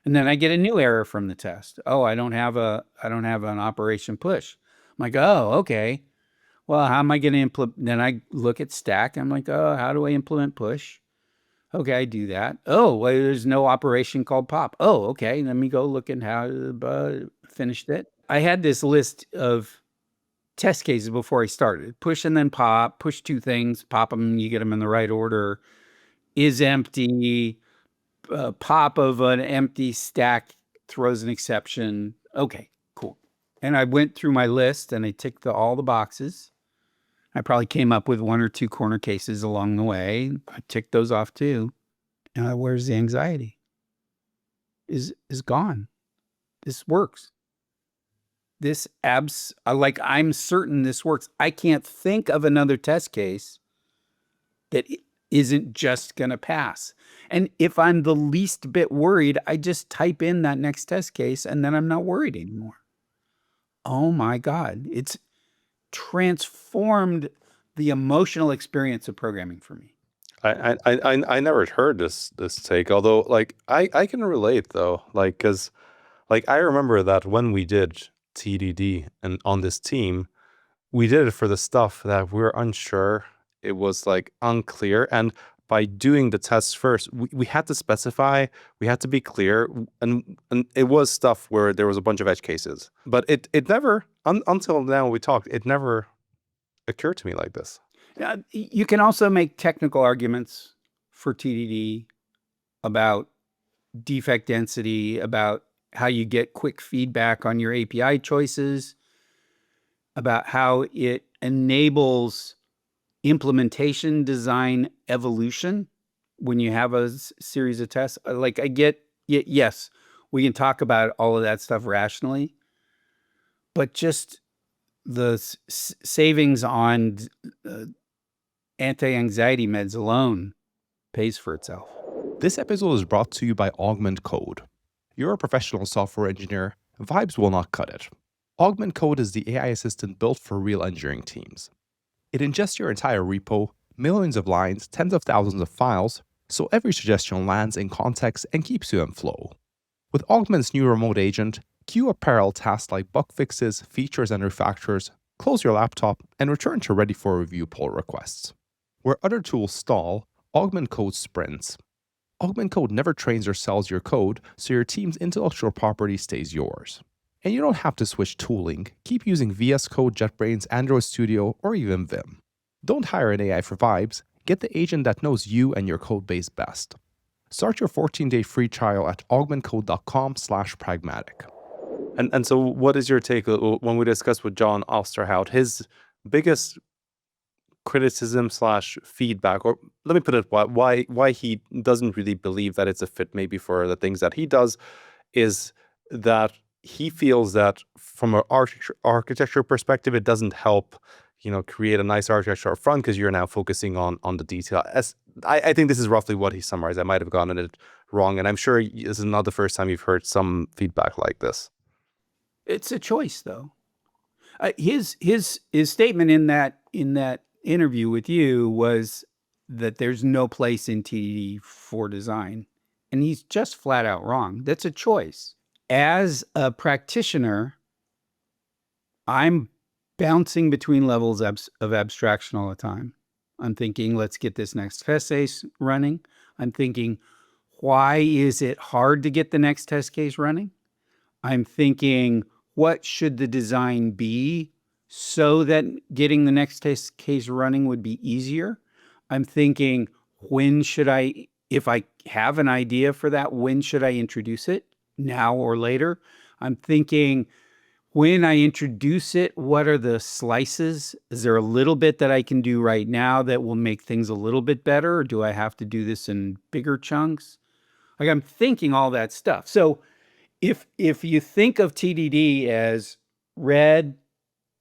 And then I get a new error from the test. Oh, I don't have an operation push. I'm like, oh, okay. Well, how am I going to implement? Then I look at Stack. I'm like, oh, how do I implement push? Okay, I do that. Oh, well, there's no operation called pop. Oh, okay. Let me go look at how finished it. I had this list of test cases before I started. Push and then pop. Push two things. Pop them. You get them in the right order. Is empty. Pop of an empty stack throws an exception. Okay, cool. And I went through my list and I ticked all the boxes. I probably came up with 1 or 2 corner cases along the way. I ticked those off too. And where's the anxiety? Is gone. This works. I'm certain this works. I can't think of another test case that isn't just going to pass. And if I'm the least bit worried, I just type in that next test case and then I'm not worried anymore. Oh my God. It's transformed the emotional experience of programming for me. I never heard this take, although like I can relate though, like because like I remember that when we did TDD and on this team, we did it for the stuff that we're unsure. It was like unclear, and by doing the tests first, we had to specify, we had to be clear, and it was stuff where there was a bunch of edge cases, but it never until now we talked, it never occurred to me like this. You can also make technical arguments for TDD about defect density, about how you get quick feedback on your API choices, about how it enables implementation design evolution when you have a series of tests. Like yes, we can talk about all of that stuff rationally, but just the savings on anti-anxiety meds alone pays for itself. This episode is brought to you by Augment Code. You're a professional software engineer, vibes will not cut it. Augment Code is the AI assistant built for real engineering teams. It ingests your entire repo, millions of lines, tens of thousands of files, so every suggestion lands in context and keeps you in flow. With Augment's new remote agent, queue up parallel tasks like bug fixes, features, and refactors, close your laptop, and return to ready for review pull requests. Where other tools stall, Augment Code sprints. Augment Code never trains or sells your code, so your team's intellectual property stays yours. And you don't have to switch tooling. Keep using VS Code, JetBrains, Android Studio, or even Vim. Don't hire an AI for vibes. Get the agent that knows you and your code base best. Start your 14-day free trial at augmentcode.com/pragmatic. And so what is your take when we discussed with John Ousterhout, his biggest criticism / feedback, or let me put it, why he doesn't really believe that it's a fit maybe for the things that he does, is that he feels that from an architecture perspective, it doesn't help, create a nice architecture up front because you're now focusing on the detail. As I think this is roughly what he summarized. I might have gotten it wrong, and I'm sure this is not the first time you've heard some feedback like this. It's a choice, though. His statement in that interview with you was that there's no place in TDD for design, and he's just flat out wrong. That's a choice. As a practitioner, I'm bouncing between levels of abstraction all the time. I'm thinking, let's get this next test case running. I'm thinking, why is it hard to get the next test case running? I'm thinking, what should the design be so that getting the next test case running would be easier? I'm thinking, when should I, if I have an idea for that, when should I introduce it? Now or later? I'm thinking, when I introduce it, what are the slices? Is there a little bit that I can do right now that will make things a little bit better? Or do I have to do this in bigger chunks? Like, I'm thinking all that stuff. So if you think of TDD as red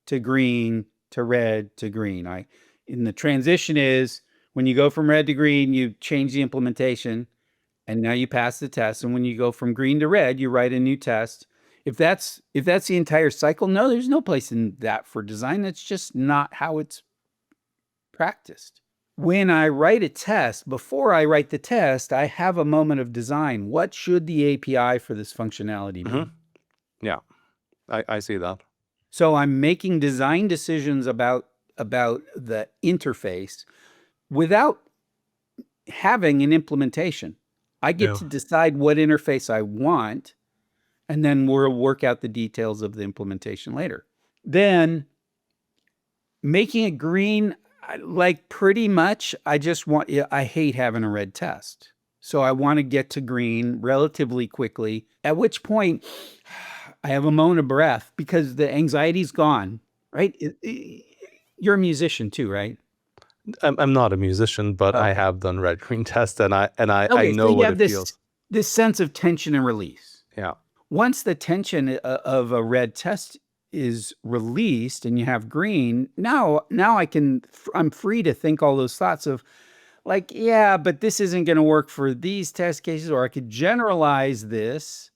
to green to red to green, in the transition is when you go from red to green, you change the implementation, and now you pass the test. And when you go from green to red, you write a new test. If that's the entire cycle, no, there's no place in that for design. That's just not how it's practiced. When I write a test, before I write the test, I have a moment of design. What should the API for this functionality be? Mm-hmm. Yeah, I see that. So I'm making design decisions about the interface without having an implementation. I get to decide what interface I want, and then we'll work out the details of the implementation later. Then making it green, like pretty much, I hate having a red test. So I want to get to green relatively quickly, at which point I have a moment of breath because the anxiety's gone, right? You're a musician too, right? I'm not a musician, but I have done red green tests, and I Okay, know so you what have it feels. this sense of tension and release. Yeah. Once the tension of a red test is released and you have green, now I'm free to think all those thoughts of, like, yeah, but this isn't going to work for these test cases, or I could generalize this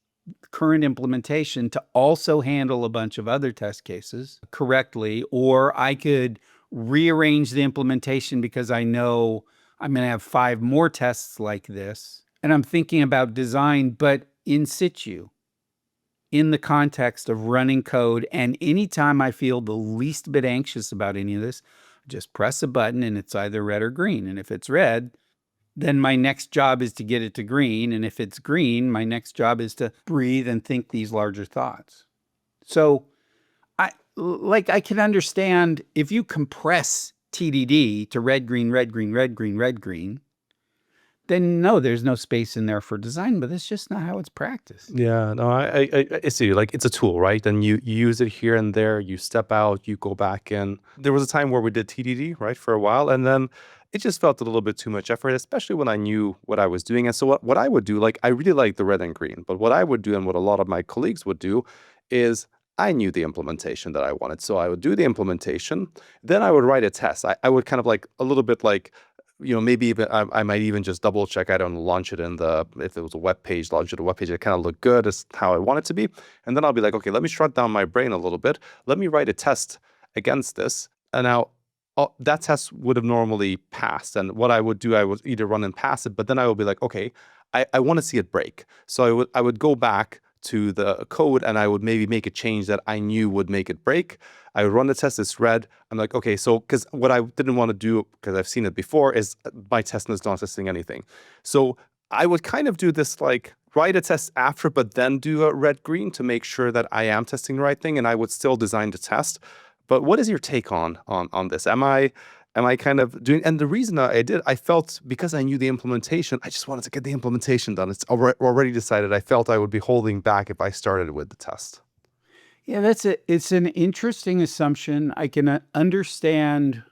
current implementation to also handle a bunch of other test cases correctly, or I could rearrange the implementation because I know I'm going to have 5 more tests like this. And I'm thinking about design, but in situ, in the context of running code. And anytime I feel the least bit anxious about any of this, just press a button and it's either red or green. And if it's red, then my next job is to get it to green. And if it's green, my next job is to breathe and think these larger thoughts. So I can understand if you compress TDD to red, green, red, green, red, green, red, green, then no, there's no space in there for design, but that's just not how it's practiced. Yeah, no, I see. Like, it's a tool, right? And you use it here and there. You step out, you go back in. There was a time where we did TDD, right, for a while, and then it just felt a little bit too much effort, especially when I knew what I was doing. And so what I would do, like, I really like the red and green, but what I would do and what a lot of my colleagues would do is I knew the implementation that I wanted. So I would do the implementation, then I would write a test. I would kind of like a little bit like, maybe even I might even just double check. I don't launch it if it was a web page, launch it a web page. It kind of looked good as how I want it to be. And then I'll be like, okay, let me shut down my brain a little bit. Let me write a test against this. And now that test would have normally passed. And what I would do, I would either run and pass it, but then I would be like, okay, I want to see it break. So I would go back to the code and I would maybe make a change that I knew would make it break. I would run the test, it's red. I'm like, okay, so because what I didn't want to do, because I've seen it before, is my test is not testing anything. So I would kind of do this like write a test after, but then do a red green to make sure that I am testing the right thing, and I would still design the test. But what is your take on this? Am I kind of doing, and the reason I did, I felt because I knew the implementation, I just wanted to get the implementation done. It's already decided. I felt I would be holding back if I started with the test. Yeah, it's an interesting assumption. I can understand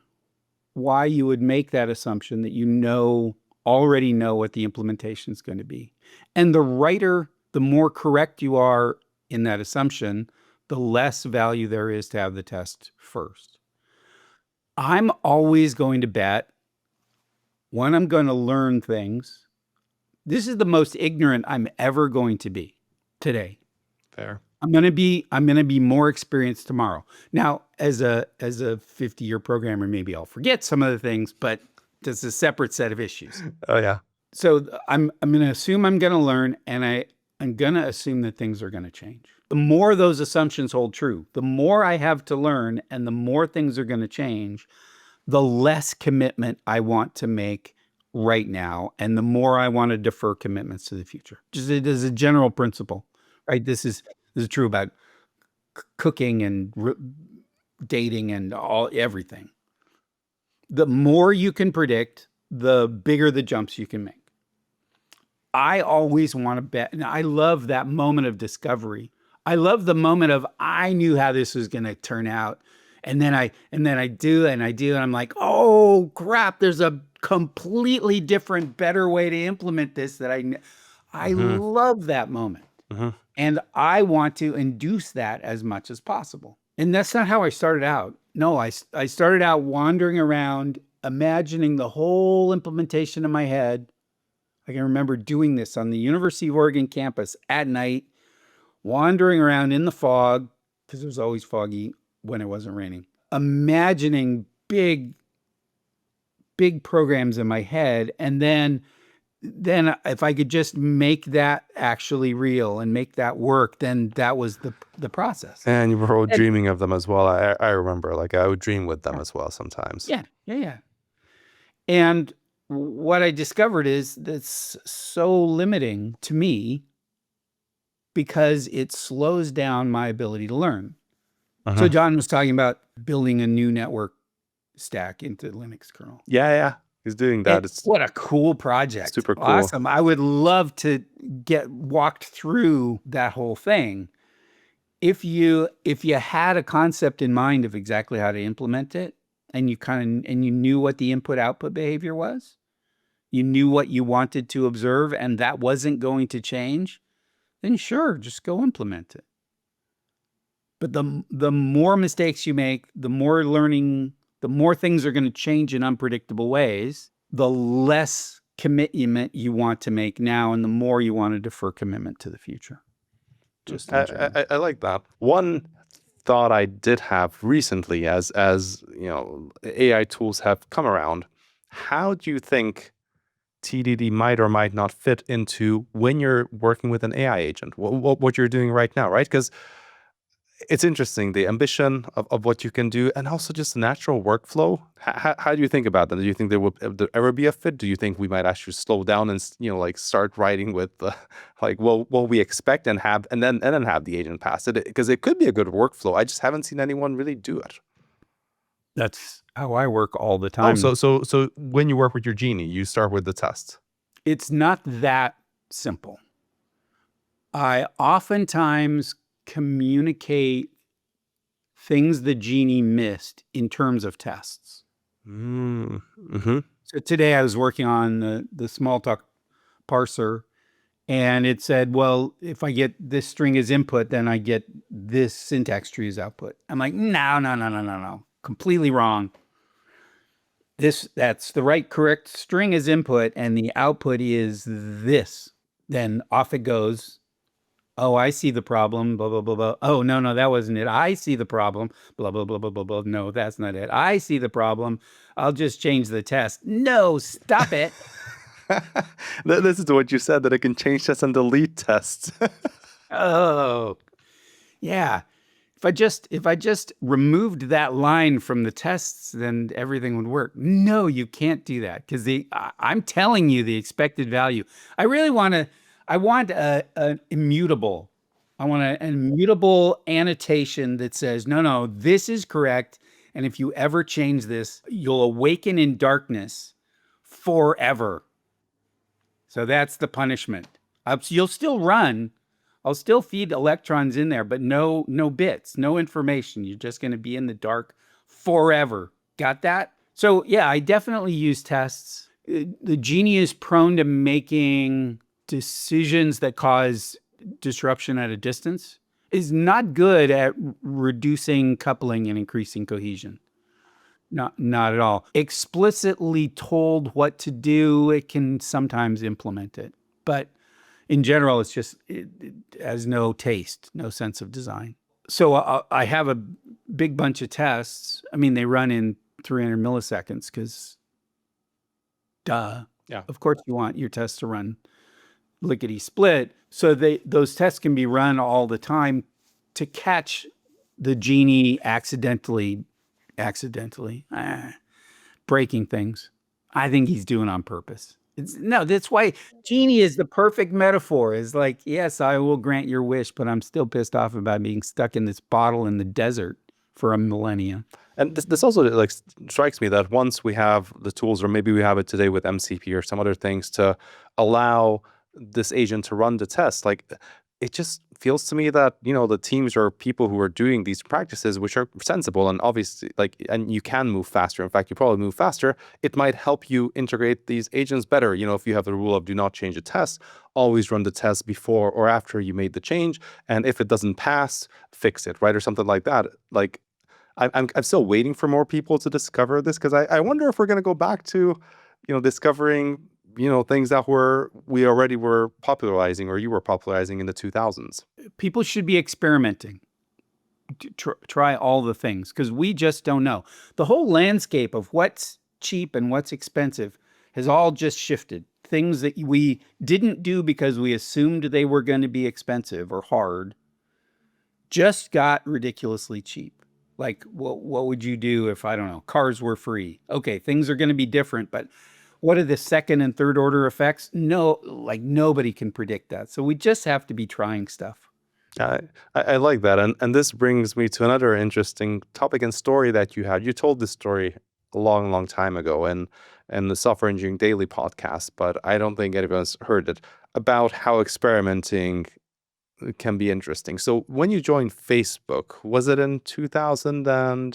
why you would make that assumption that already know what the implementation is going to be. And the more correct you are in that assumption, the less value there is to have the test first. I'm always going to bet, when I'm going to learn things, this is the most ignorant I'm ever going to be today. Fair. I'm going to be more experienced tomorrow. Now, as a 50-year programmer, maybe I'll forget some of the things, but that's a separate set of issues. Oh yeah. So I'm going to assume I'm going to learn, and I'm going to assume that things are going to change. The more those assumptions hold true, the more I have to learn and the more things are going to change, the less commitment I want to make right now, and the more I want to defer commitments to the future. Just as a general principle, right? This is true about cooking and dating and everything. The more you can predict, the bigger the jumps you can make. I always want to bet, and I love that moment of discovery. I love the moment of I knew how this was going to turn out, and then I do, and I'm like, oh crap! There's a completely different, better way to implement this that I love that moment, and I want to induce that as much as possible. And that's not how I started out. No, I started out wandering around, imagining the whole implementation in my head. I can remember doing this on the University of Oregon campus at night, wandering around in the fog, because it was always foggy when it wasn't raining, imagining big programs in my head. And then if I could just make that actually real and make that work, then that was the process. And you were dreaming of them as well. I remember, like, I would dream with them as well sometimes. Yeah. And what I discovered is that's so limiting to me because it slows down my ability to learn. So John was talking about building a new network stack into Linux kernel. Yeah. He's doing that. What a cool project. Super cool. Awesome. I would love to get walked through that whole thing. If you had a concept in mind of exactly how to implement it, and you knew what the input output behavior was, you knew what you wanted to observe, and that wasn't going to change, then sure, just go implement it. But the more mistakes you make, the more learning, the more things are going to change in unpredictable ways. the less commitment you want to make now and the more you want to defer commitment to the future. Just in general. I like that. One thought I did have recently, as AI tools have come around, how do you think TDD might or might not fit into when you're working with an AI agent? What you're doing right now, right? Because it's interesting, the ambition of what you can do, and also just the natural workflow. How do you think about that? Do you think there will ever be a fit? Do you think we might actually slow down and like start writing with like what we expect and have, and then have the agent pass it? Because it could be a good workflow. I just haven't seen anyone really do it. That's how I work all the Oh, time. so when you work with your genie, you start with the test. It's not that simple. I oftentimes communicate things the genie missed in terms of tests. Mm-hmm. So today I was working on the Smalltalk parser, and it said, well, if I get this string as input, then I get this syntax tree as output. I'm like, no. Completely wrong. That's the correct string as input, and the output is this. Then off it goes. Oh, I see the problem, blah, blah, blah, blah. Oh, no, that wasn't it. I see the problem, blah, blah, blah, blah, blah, blah. No, that's not it. I see the problem. I'll just change the test. No, stop it. This is what you said, that it can change tests and delete tests. Oh, yeah. If I just removed that line from the tests, then everything would work. No, you can't do that, because I'm telling you the expected value. I want an immutable. I want an immutable annotation that says, no, this is correct. And if you ever change this, you'll awaken in darkness forever. So that's the punishment. You'll still run. I'll still feed electrons in there, but no bits, no information. You're just going to be in the dark forever. Got that? So yeah, I definitely use tests. The genie is prone to making decisions that cause disruption at a distance. Is not good at reducing coupling and increasing cohesion. Not at all. Explicitly told what to do, it can sometimes implement it. But in general, it has no taste, no sense of design. So I have a big bunch of tests. I mean, they run in 300 milliseconds because, duh. Yeah. Of course you want your tests to run lickety split. So those tests can be run all the time to catch the genie accidentally breaking things. I think he's doing on purpose. That's why genie is the perfect metaphor. Is like, yes, I will grant your wish, but I'm still pissed off about being stuck in this bottle in the desert for a millennia. And this also like strikes me that once we have the tools, or maybe we have it today with MCP or some other things, to allow this agent to run the test, like it just feels to me that, the teams or people who are doing these practices, which are sensible and obviously and you can move faster. In fact, you probably move faster. It might help you integrate these agents better. If you have the rule of do not change a test, always run the test before or after you made the change. And if it doesn't pass, fix it, right? Or something like that. Like I'm still waiting for more people to discover this, because I wonder if we're going to go back to, discovering things that we already were popularizing, or you were popularizing in the 2000s. People should be experimenting. Try all the things, because we just don't know. The whole landscape of what's cheap and what's expensive has all just shifted. Things that we didn't do because we assumed they were going to be expensive or hard just got ridiculously cheap. Like, what would you do if, I don't know, cars were free? Okay, things are going to be different, but what are the second and third order effects? No, like nobody can predict that. So we just have to be trying stuff. I like that. And this brings me to another interesting topic and story that you had. You told this story a long, long time ago in the Software Engineering Daily podcast, but I don't think anyone's heard it, about how experimenting can be interesting. So when you joined Facebook, was it in 2011?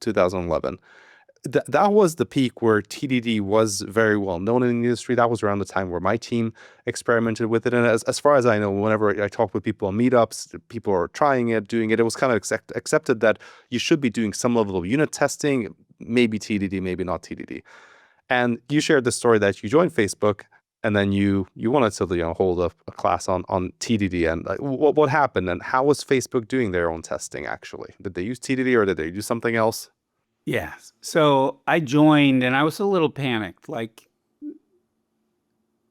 2011. That was the peak where TDD was very well known in the industry. That was around the time where my team experimented with it. And as far as I know, whenever I talk with people on meetups, people are trying it, doing it. It was kind of accepted that you should be doing some level of unit testing. maybe TDD, maybe not TDD. And you shared the story that you joined Facebook, and then you wanted to hold a class on TDD. And like, what happened, and how was Facebook doing their own testing actually? Did they use TDD or did they do something else? Yeah. So I joined and I was a little panicked, like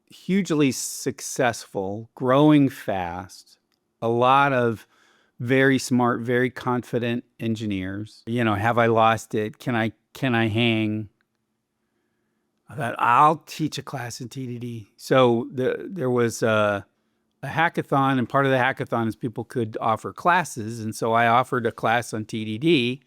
hugely successful, growing fast, a lot of very smart, very confident engineers. Have I lost it? Can I hang? I thought I'll teach a class in TDD. So there was a hackathon, and part of the hackathon is people could offer classes. And so I offered a class on TDD.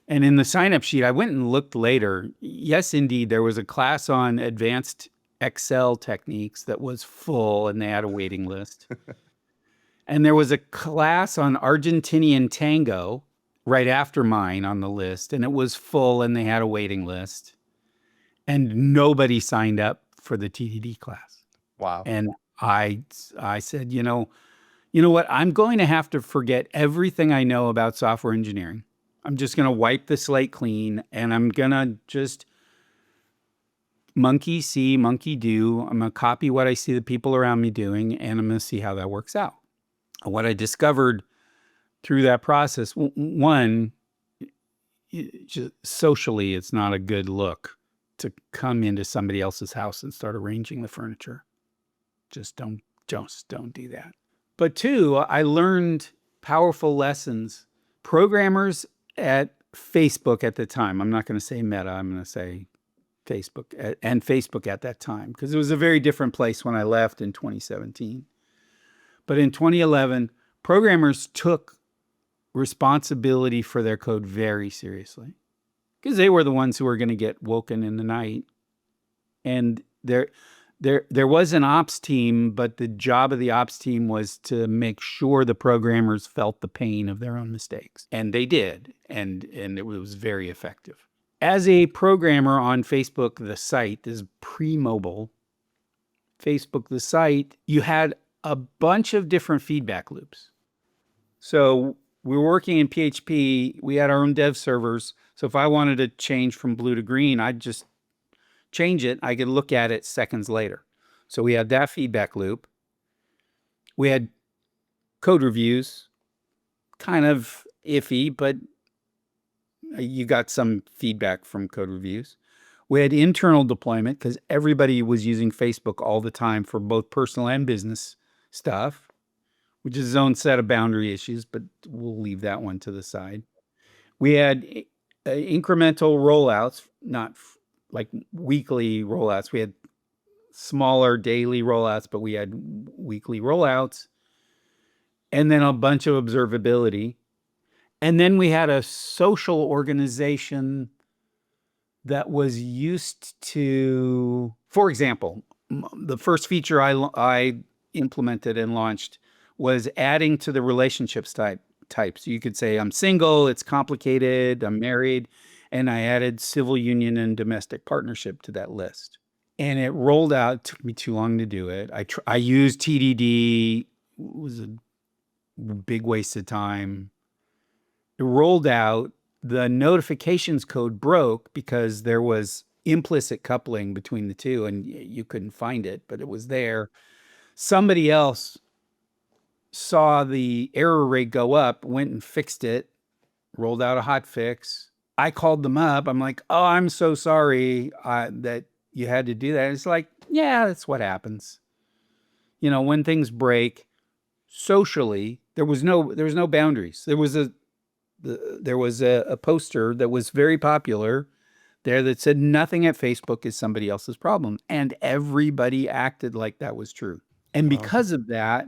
And in the sign-up sheet, I went and looked later. Yes, indeed, there was a class on advanced Excel techniques that was full, and they had a waiting list. And there was a class on Argentinian tango right after mine on the list, and it was full, and they had a waiting list. And nobody signed up for the TDD class. Wow. And I said, you know what? I'm going to have to forget everything I know about software engineering. I'm just going to wipe the slate clean, and I'm going to just monkey see, monkey do. I'm going to copy what I see the people around me doing, and I'm going to see how that works out. What I discovered through that process, one, just socially, it's not a good look to come into somebody else's house and start arranging the furniture. Just don't do that. But two, I learned powerful lessons. Programmers at Facebook at the time, I'm not going to say Meta, I'm going to say Facebook, and Facebook at that time, because it was a very different place when I left in 2017. But in 2011, programmers took responsibility for their code very seriously, because they were the ones who were going to get woken in the night. And there was an ops team, but the job of the ops team was to make sure the programmers felt the pain of their own mistakes. And they did. And it was very effective. As a programmer on Facebook, the site is pre-mobile. Facebook, the site, you had a bunch of different feedback loops. So we were working in PHP. We had our own dev servers. So if I wanted to change from blue to green, I'd just change it. I could look at it seconds later. So we had that feedback loop. We had code reviews, kind of iffy, but you got some feedback from code reviews. We had internal deployment, because everybody was using Facebook all the time for both personal and business stuff, which is its own set of boundary issues, but we'll leave that one to the side. We had incremental rollouts, not like weekly rollouts. We had smaller daily rollouts, but we had weekly rollouts. And then a bunch of observability. And then we had a social organization that was used to, for example, the first feature I implemented and launched was adding to the relationships type. So you could say, I'm single, it's complicated, I'm married, and I added civil union and domestic partnership to that list. And it rolled out. It took me too long to do it. I used TDD. It was a big waste of time. It rolled out. The notifications code broke because there was implicit coupling between the two, and you couldn't find it, but it was there. Somebody else saw the error rate go up, went and fixed it, rolled out a hot fix. I called them up. I'm like, oh, I'm so sorry that you had to do that. It's like, yeah, that's what happens. When things break socially, there was no boundaries. There was a poster that was very popular there that said nothing at Facebook is somebody else's problem. And everybody acted like that was true. And because of that,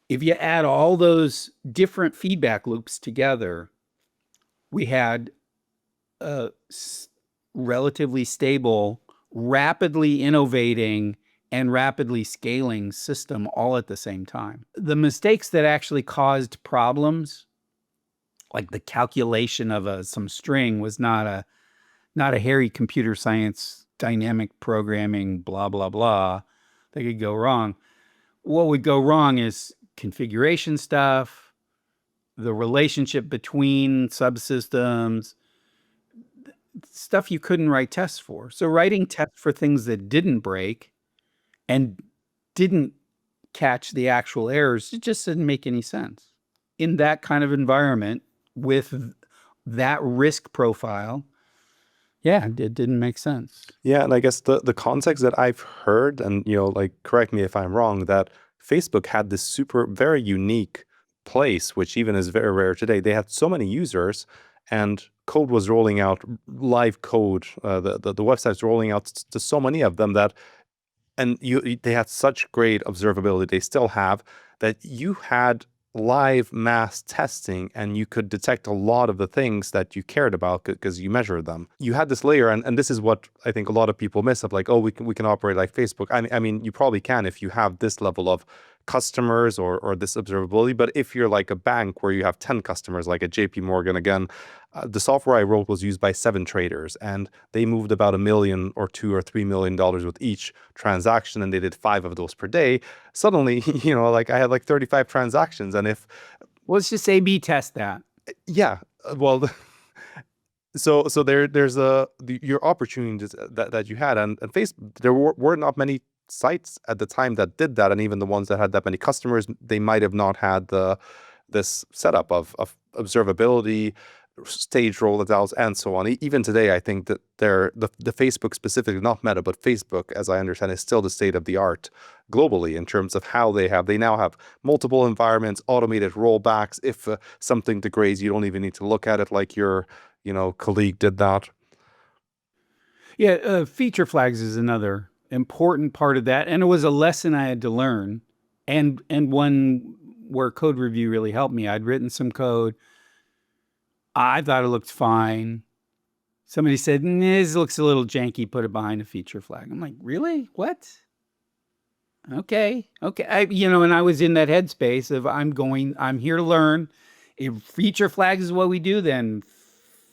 if you add all those different feedback loops together, we had a relatively stable, rapidly innovating, and rapidly scaling system all at the same time. The mistakes that actually caused problems, like the calculation of some string, was not a hairy computer science, dynamic programming, blah, blah, blah, that could go wrong. What would go wrong is configuration stuff, the relationship between subsystems, stuff you couldn't write tests for. So writing tests for things that didn't break and didn't catch the actual errors, it just didn't make any sense. In that kind of environment with that risk profile, yeah, it didn't make sense. Yeah, and I guess the context that I've heard, and like correct me if I'm wrong, that Facebook had this super very unique place, which even is very rare today. They had so many users, and code was rolling out, live code. The website's rolling out to so many of them that, and they had such great observability. They still have that. You had live mass testing and you could detect a lot of the things that you cared about because you measured them. You had this layer, and this is what I think a lot of people miss of like, oh, we can operate like Facebook. I mean, you probably can if you have this level of customers or this observability. But if you're like a bank where you have 10 customers, like at JP Morgan again, the software I wrote was used by 7 traders, and they moved about $1 million or $2 or $3 million with each transaction, and they did 5 of those per day. Suddenly, like I had like 35 transactions, and if Let's just A/B test that. yeah, well, so there's your opportunities that you had, and Facebook, there were not many sites at the time that did that, and even the ones that had that many customers, they might have not had this setup of observability, stage rollouts, and so on. Even today, I think that the Facebook specifically, not Meta, but Facebook, as I understand, is still the state of the art globally in terms of how they now have multiple environments, automated rollbacks. If something degrades, you don't even need to look at it like your colleague did that. Yeah, feature flags is another important part of that, and it was a lesson I had to learn, and one where code review really helped me. I'd written some code. I thought it looked fine. Somebody said, this looks a little janky, put it behind a feature flag. I'm like, really? What? Okay. And I was in that headspace of I'm here to learn. If feature flags is what we do, then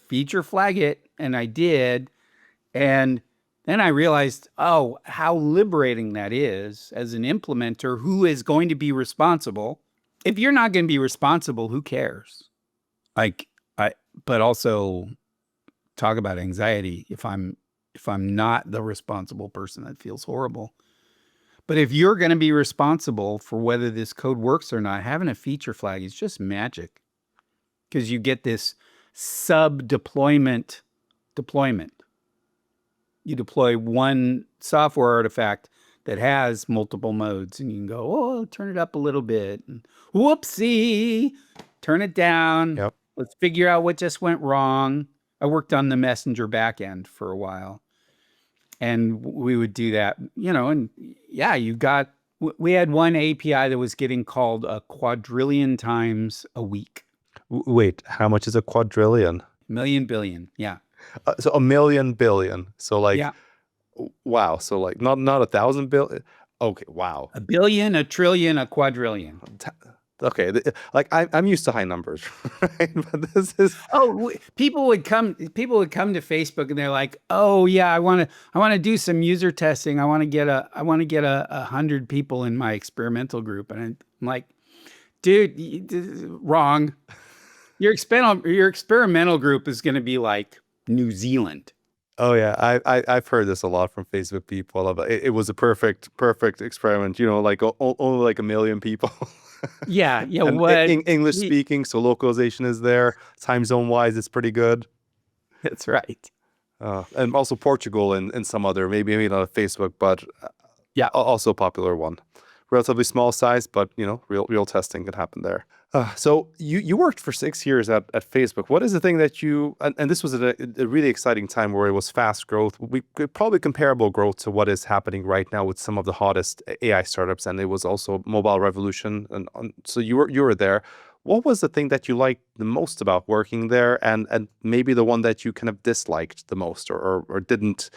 feature flag it. And I did. And then I realized, oh, how liberating that is as an implementer who is going to be responsible. If you're not going to be responsible, who cares? But also talk about anxiety. If I'm not the responsible person, that feels horrible. But if you're going to be responsible for whether this code works or not, having a feature flag is just magic, because you get this sub-deployment. You deploy one software artifact that has multiple modes, and you can go, oh, turn it up a little bit. And, whoopsie, turn it down. Yep. Let's figure out what just went wrong. I worked on the Messenger backend for a while, and we would do that, and yeah, we had one API that was getting called a quadrillion times a week. Wait, how much is a quadrillion? Million billion, yeah. So 1,000,000 billion. So like, yeah. Wow. So like not 1,000 billion. Okay. Wow. A billion, a trillion, a quadrillion. Okay. Like I'm used to high numbers, right? But this is people would come to Facebook and they're like, oh yeah, I want to do some user testing. I want to get 100 people in my experimental group. And I'm like, dude, wrong. Your experimental group is going to be like New Zealand. Oh yeah, I've heard this a lot from Facebook people. It was a perfect experiment. Like only like 1 million people. Yeah. And English speaking, so localization is there. Time zone wise, it's pretty good. That's right. And also Portugal and some other, maybe not a Facebook, but yeah, also a popular one. Relatively small size, but real testing can happen there. So you worked for 6 years at Facebook. What is the thing that and this was a really exciting time where it was fast growth, probably comparable growth to what is happening right now with some of the hottest AI startups, and it was also mobile revolution. And so you were there. What was the thing that you liked the most about working there, and maybe the one that you kind of disliked the most or didn't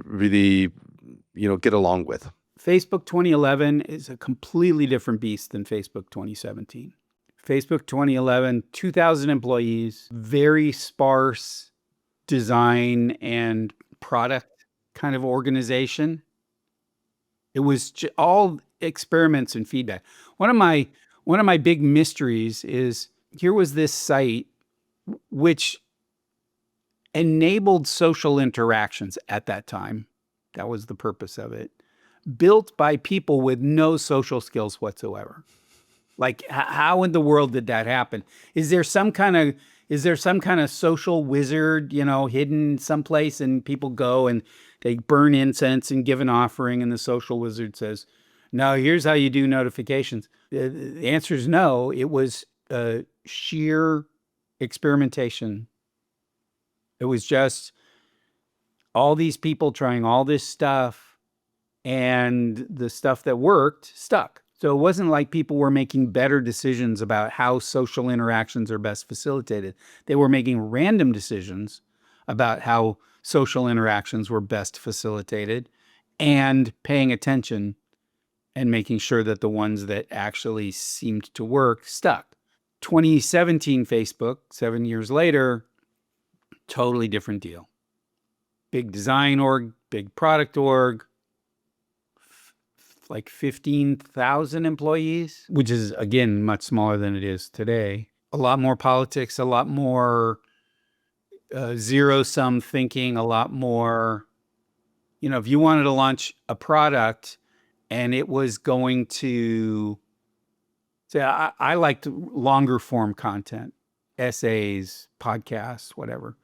really get along with? Facebook 2011 is a completely different beast than Facebook 2017. Facebook 2011, 2,000 employees, very sparse design and product kind of organization. It was all experiments and feedback. One of my big mysteries is, here was this site which enabled social interactions at that time. That was the purpose of it. Built by people with no social skills whatsoever. Like, how in the world did that happen? Is there some kind of social wizard, hidden someplace, and people go and they burn incense and give an offering, and the social wizard says, "No, here's how you do notifications." The answer is no. It was sheer experimentation. It was just all these people trying all this stuff, and the stuff that worked stuck. So it wasn't like people were making better decisions about how social interactions are best facilitated. They were making random decisions about how social interactions were best facilitated and paying attention and making sure that the ones that actually seemed to work stuck. 2017 Facebook, 7 years later, totally different deal. Big design org, big product org, like 15,000 employees, which is, again, much smaller than it is today. A lot more politics, a lot more zero-sum thinking, a lot more, if you wanted to launch a product and it was going to, say, I liked longer form content, essays, podcasts, whatever,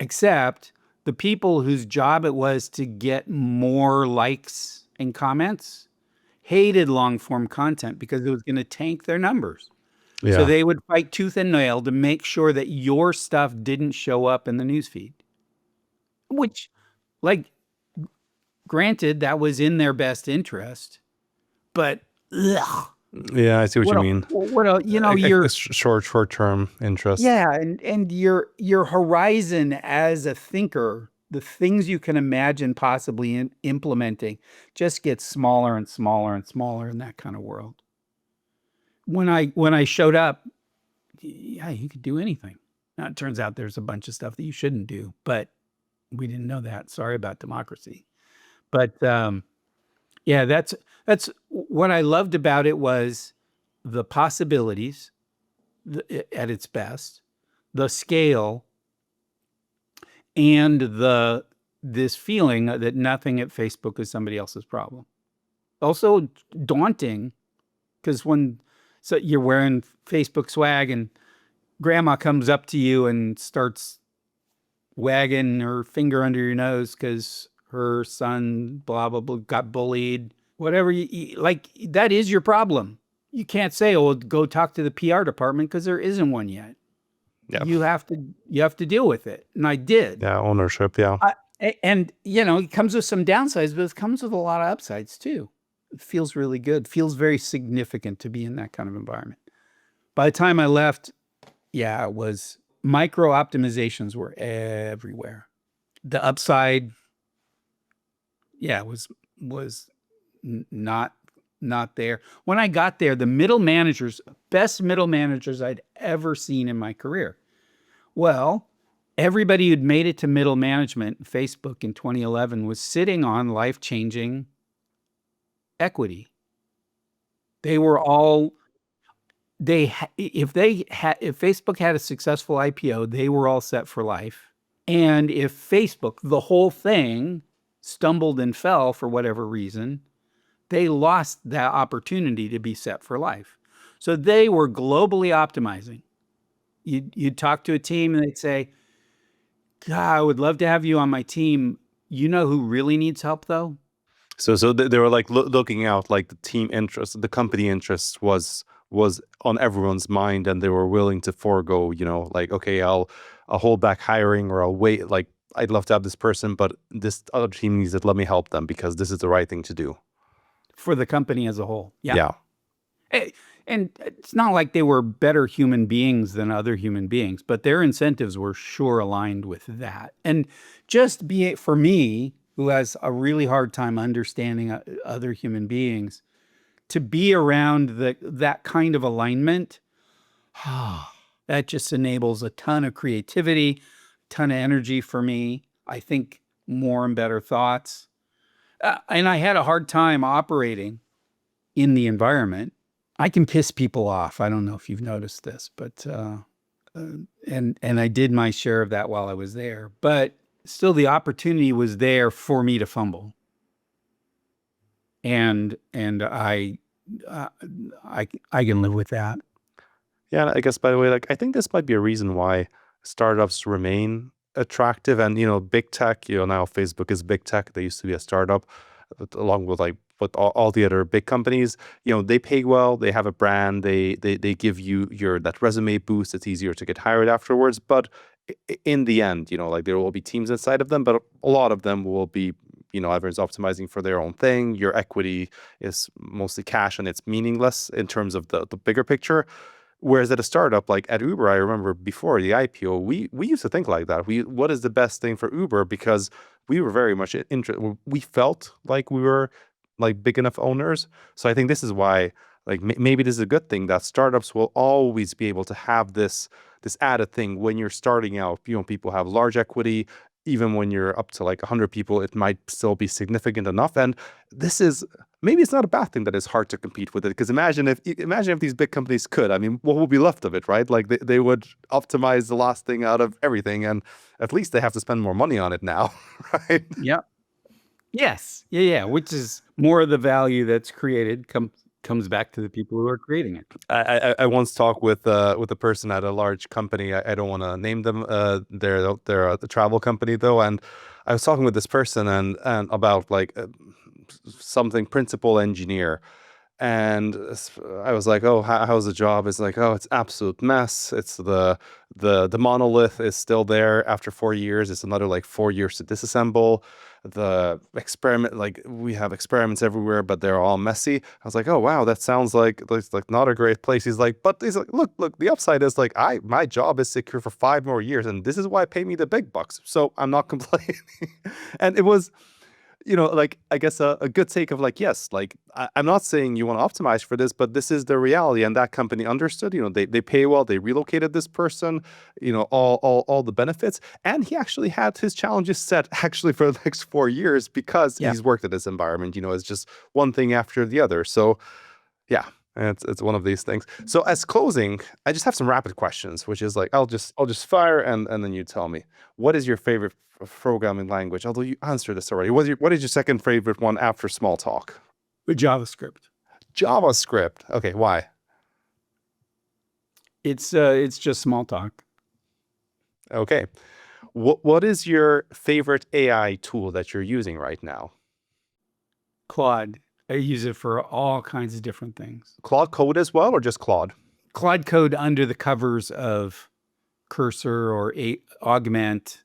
except the people whose job it was to get more likes and comments hated long form content because it was going to tank their numbers. Yeah. So they would fight tooth and nail to make sure that your stuff didn't show up in the newsfeed. Which, like, granted, that was in their best interest, but ugh, Yeah, I see what you mean. you're Short-term interest. yeah, and your horizon as a thinker, the things you can imagine possibly implementing, just gets smaller and smaller and smaller in that kind of world. When I showed up, yeah, you could do anything. Now it turns out there's a bunch of stuff that you shouldn't do, but we didn't know that. Sorry about democracy. But yeah, that's what I loved about it, was the possibilities at its best, the scale, and this feeling that nothing at Facebook is somebody else's problem. Also daunting, because so you're wearing Facebook swag and grandma comes up to you and starts wagging her finger under your nose because her son blah blah blah got bullied, whatever. Like, that is your problem. You can't say, "Oh, go talk to the PR department," because there isn't one yet. Yeah. You have to deal with it, and I did. Yeah, ownership. Yeah. And it comes with some downsides, but it comes with a lot of upsides too. It feels really good. Feels very significant to be in that kind of environment. By the time I left, yeah, it was micro optimizations were everywhere. The upside, yeah, was not there. When I got there, the best middle managers I'd ever seen in my career. Well, everybody who'd made it to middle management, Facebook in 2011, was sitting on life-changing equity. They were all, if Facebook had a successful IPO, they were all set for life. And if Facebook, the whole thing, stumbled and fell for whatever reason, they lost that opportunity to be set for life. So they were globally optimizing. You'd talk to a team and they'd say, "God, I would love to have you on my team. You know who really needs help, though?" So they were like looking out, like the team interest, the company interest was on everyone's mind, and they were willing to forego, like, okay, I'll hold back hiring, or I'll wait. Like, I'd love to have this person, but this other team needs it. Let me help them because this is the right thing to do. For the company as a whole. Yeah. Yeah. And it's not like they were better human beings than other human beings, but their incentives were sure aligned with that. And just for me, who has a really hard time understanding other human beings, to be around that kind of alignment, that just enables a ton of creativity, a ton of energy for me. I think more and better thoughts. And I had a hard time operating in the environment. I can piss people off. I don't know if you've noticed this, but and I did my share of that while I was there. But still, the opportunity was there for me to fumble, and I can live with that. Yeah, I guess by the way, like I think this might be a reason why startups remain attractive, and big tech. Now Facebook is big tech. They used to be a startup, along with like with all the other big companies. They pay well. They have a brand. They give you that resume boost. It's easier to get hired afterwards. But in the end, like there will be teams inside of them, but a lot of them will be. Everyone's optimizing for their own thing. Your equity is mostly cash, and it's meaningless in terms of the bigger picture. Whereas at a startup like at Uber, I remember before the IPO, we used to think like that. What is the best thing for Uber? Because we were very much interested. We felt like we were like big enough owners. So I think this is why, like maybe this is a good thing that startups will always be able to have this added thing when you're starting out. People have large equity. Even when you're up to like 100 people, it might still be significant enough. And this is maybe it's not a bad thing that it's hard to compete with it. Because imagine if these big companies could. I mean, what would be left of it, right? Like they would optimize the last thing out of everything, and at least they have to spend more money on it now, right? Yep. Yes. Yeah. Which is more of the value that's created comes back to the people who are creating it. I once talked with a person at a large company. I don't want to name them. They're a travel company though, and I was talking with this person and about like something principal engineer. And I was like, "Oh, how's the job?" It's like, "Oh, it's absolute mess. It's the monolith is still there after 4 years. It's another like 4 years to disassemble. The experiment, like we have experiments everywhere, but they're all messy." I was like, "Oh, wow, that sounds like not a great place." He's like, "Look, the upside is like my job is secure for 5 more years, and this is why pay me the big bucks. So I'm not complaining." And it was like I guess a good take of like, yes, like I'm not saying you want to optimize for this, but this is the reality. And that company understood, they pay well, they relocated this person, all the benefits. And he actually had his challenges set actually for the next 4 years because Yeah. he's worked at this environment, it's just one thing after the other. So yeah, it's one of these things. So as closing, I just have some rapid questions, which is like I'll just fire and then you tell me what is your favorite programming language. Although you answered this already. What is your second favorite one after small talk? With JavaScript. JavaScript. Okay, why? It's just small talk. Okay, what is your favorite AI tool that you're using right now? Claude. I use it for all kinds of different things. Claude Code as well, or just Claude? Claude Code under the covers of Cursor or Augment,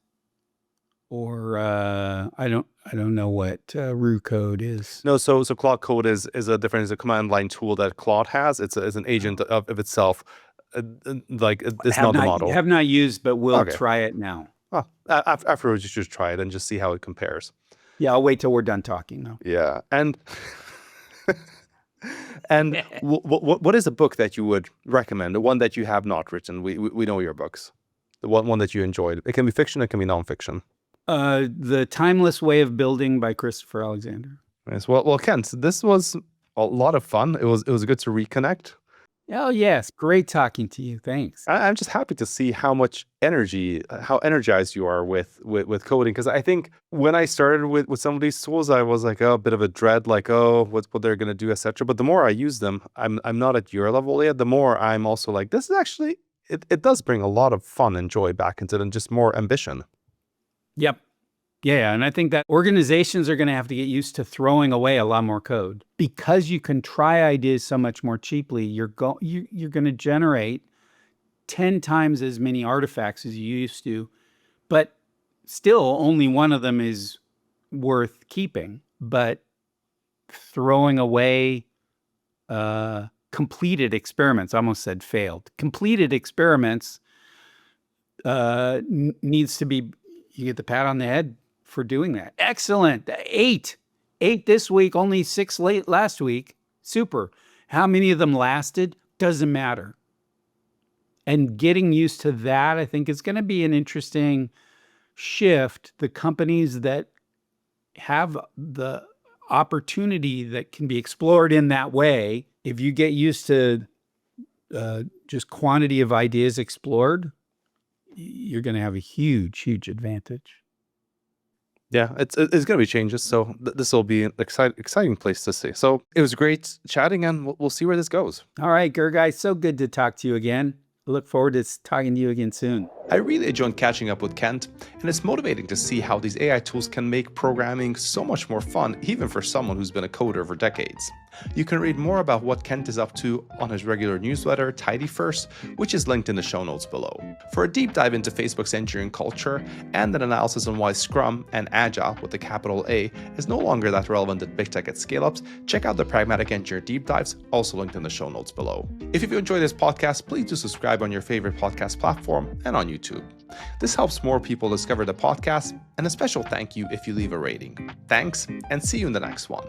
or I don't know what Rue Code is. No, so Claude Code is a command line tool that Claude has. It's an agent of itself. It's not the model. Have not used, but will Okay. try it now. Oh, afterwards you should try it and just see how it compares. Yeah, I'll wait till we're done talking though. Yeah, and and what is a book that you would recommend? The one that you have not written. We know your books. The one that you enjoyed. It can be fiction. It can be nonfiction. The Timeless Way of Building by Christopher Alexander. Yes. Well, Kent, this was a lot of fun. It was good to reconnect. Oh yes, great talking to you. Thanks. I'm just happy to see how much energy, how energized you are with coding. Because I think when I started with some of these tools, I was like, a bit of a dread, like, oh, what they're gonna do, etc. But the more I use them, I'm not at your level yet. The more I'm also like, this is actually it does bring a lot of fun and joy back into it, and just more ambition. Yep. Yeah, and I think that organizations are going to have to get used to throwing away a lot more code because you can try ideas so much more cheaply. You're going to generate 10 times as many artifacts as you used to, but still only one of them is worth keeping. But throwing away completed experiments, I almost said failed. Completed experiments needs to be, you get the pat on the head for doing that. Excellent. 8 this week, only 6 late last week. Super. How many of them lasted? Doesn't matter. And getting used to that, I think, is going to be an interesting shift. The companies that have the opportunity that can be explored in that way, if you get used to just quantity of ideas explored, you're going to have a huge, huge advantage. Yeah, it's going to be changes. So this will be an exciting place to see. So it was great chatting, and we'll see where this goes. All right, Gergely, so good to talk to you again. I look forward to talking to you again soon. I really enjoyed catching up with Kent, and it's motivating to see how these AI tools can make programming so much more fun, even for someone who's been a coder for decades. You can read more about what Kent is up to on his regular newsletter, Tidy First, which is linked in the show notes below. For a deep dive into Facebook's engineering culture and an analysis on why Scrum and Agile with the capital A is no longer that relevant at big tech at scale-ups, check out the Pragmatic Engineer deep dives, also linked in the show notes below. If you've enjoyed this podcast, please do subscribe on your favorite podcast platform and on YouTube. This helps more people discover the podcast, and a special thank you if you leave a rating. Thanks, and see you in the next one.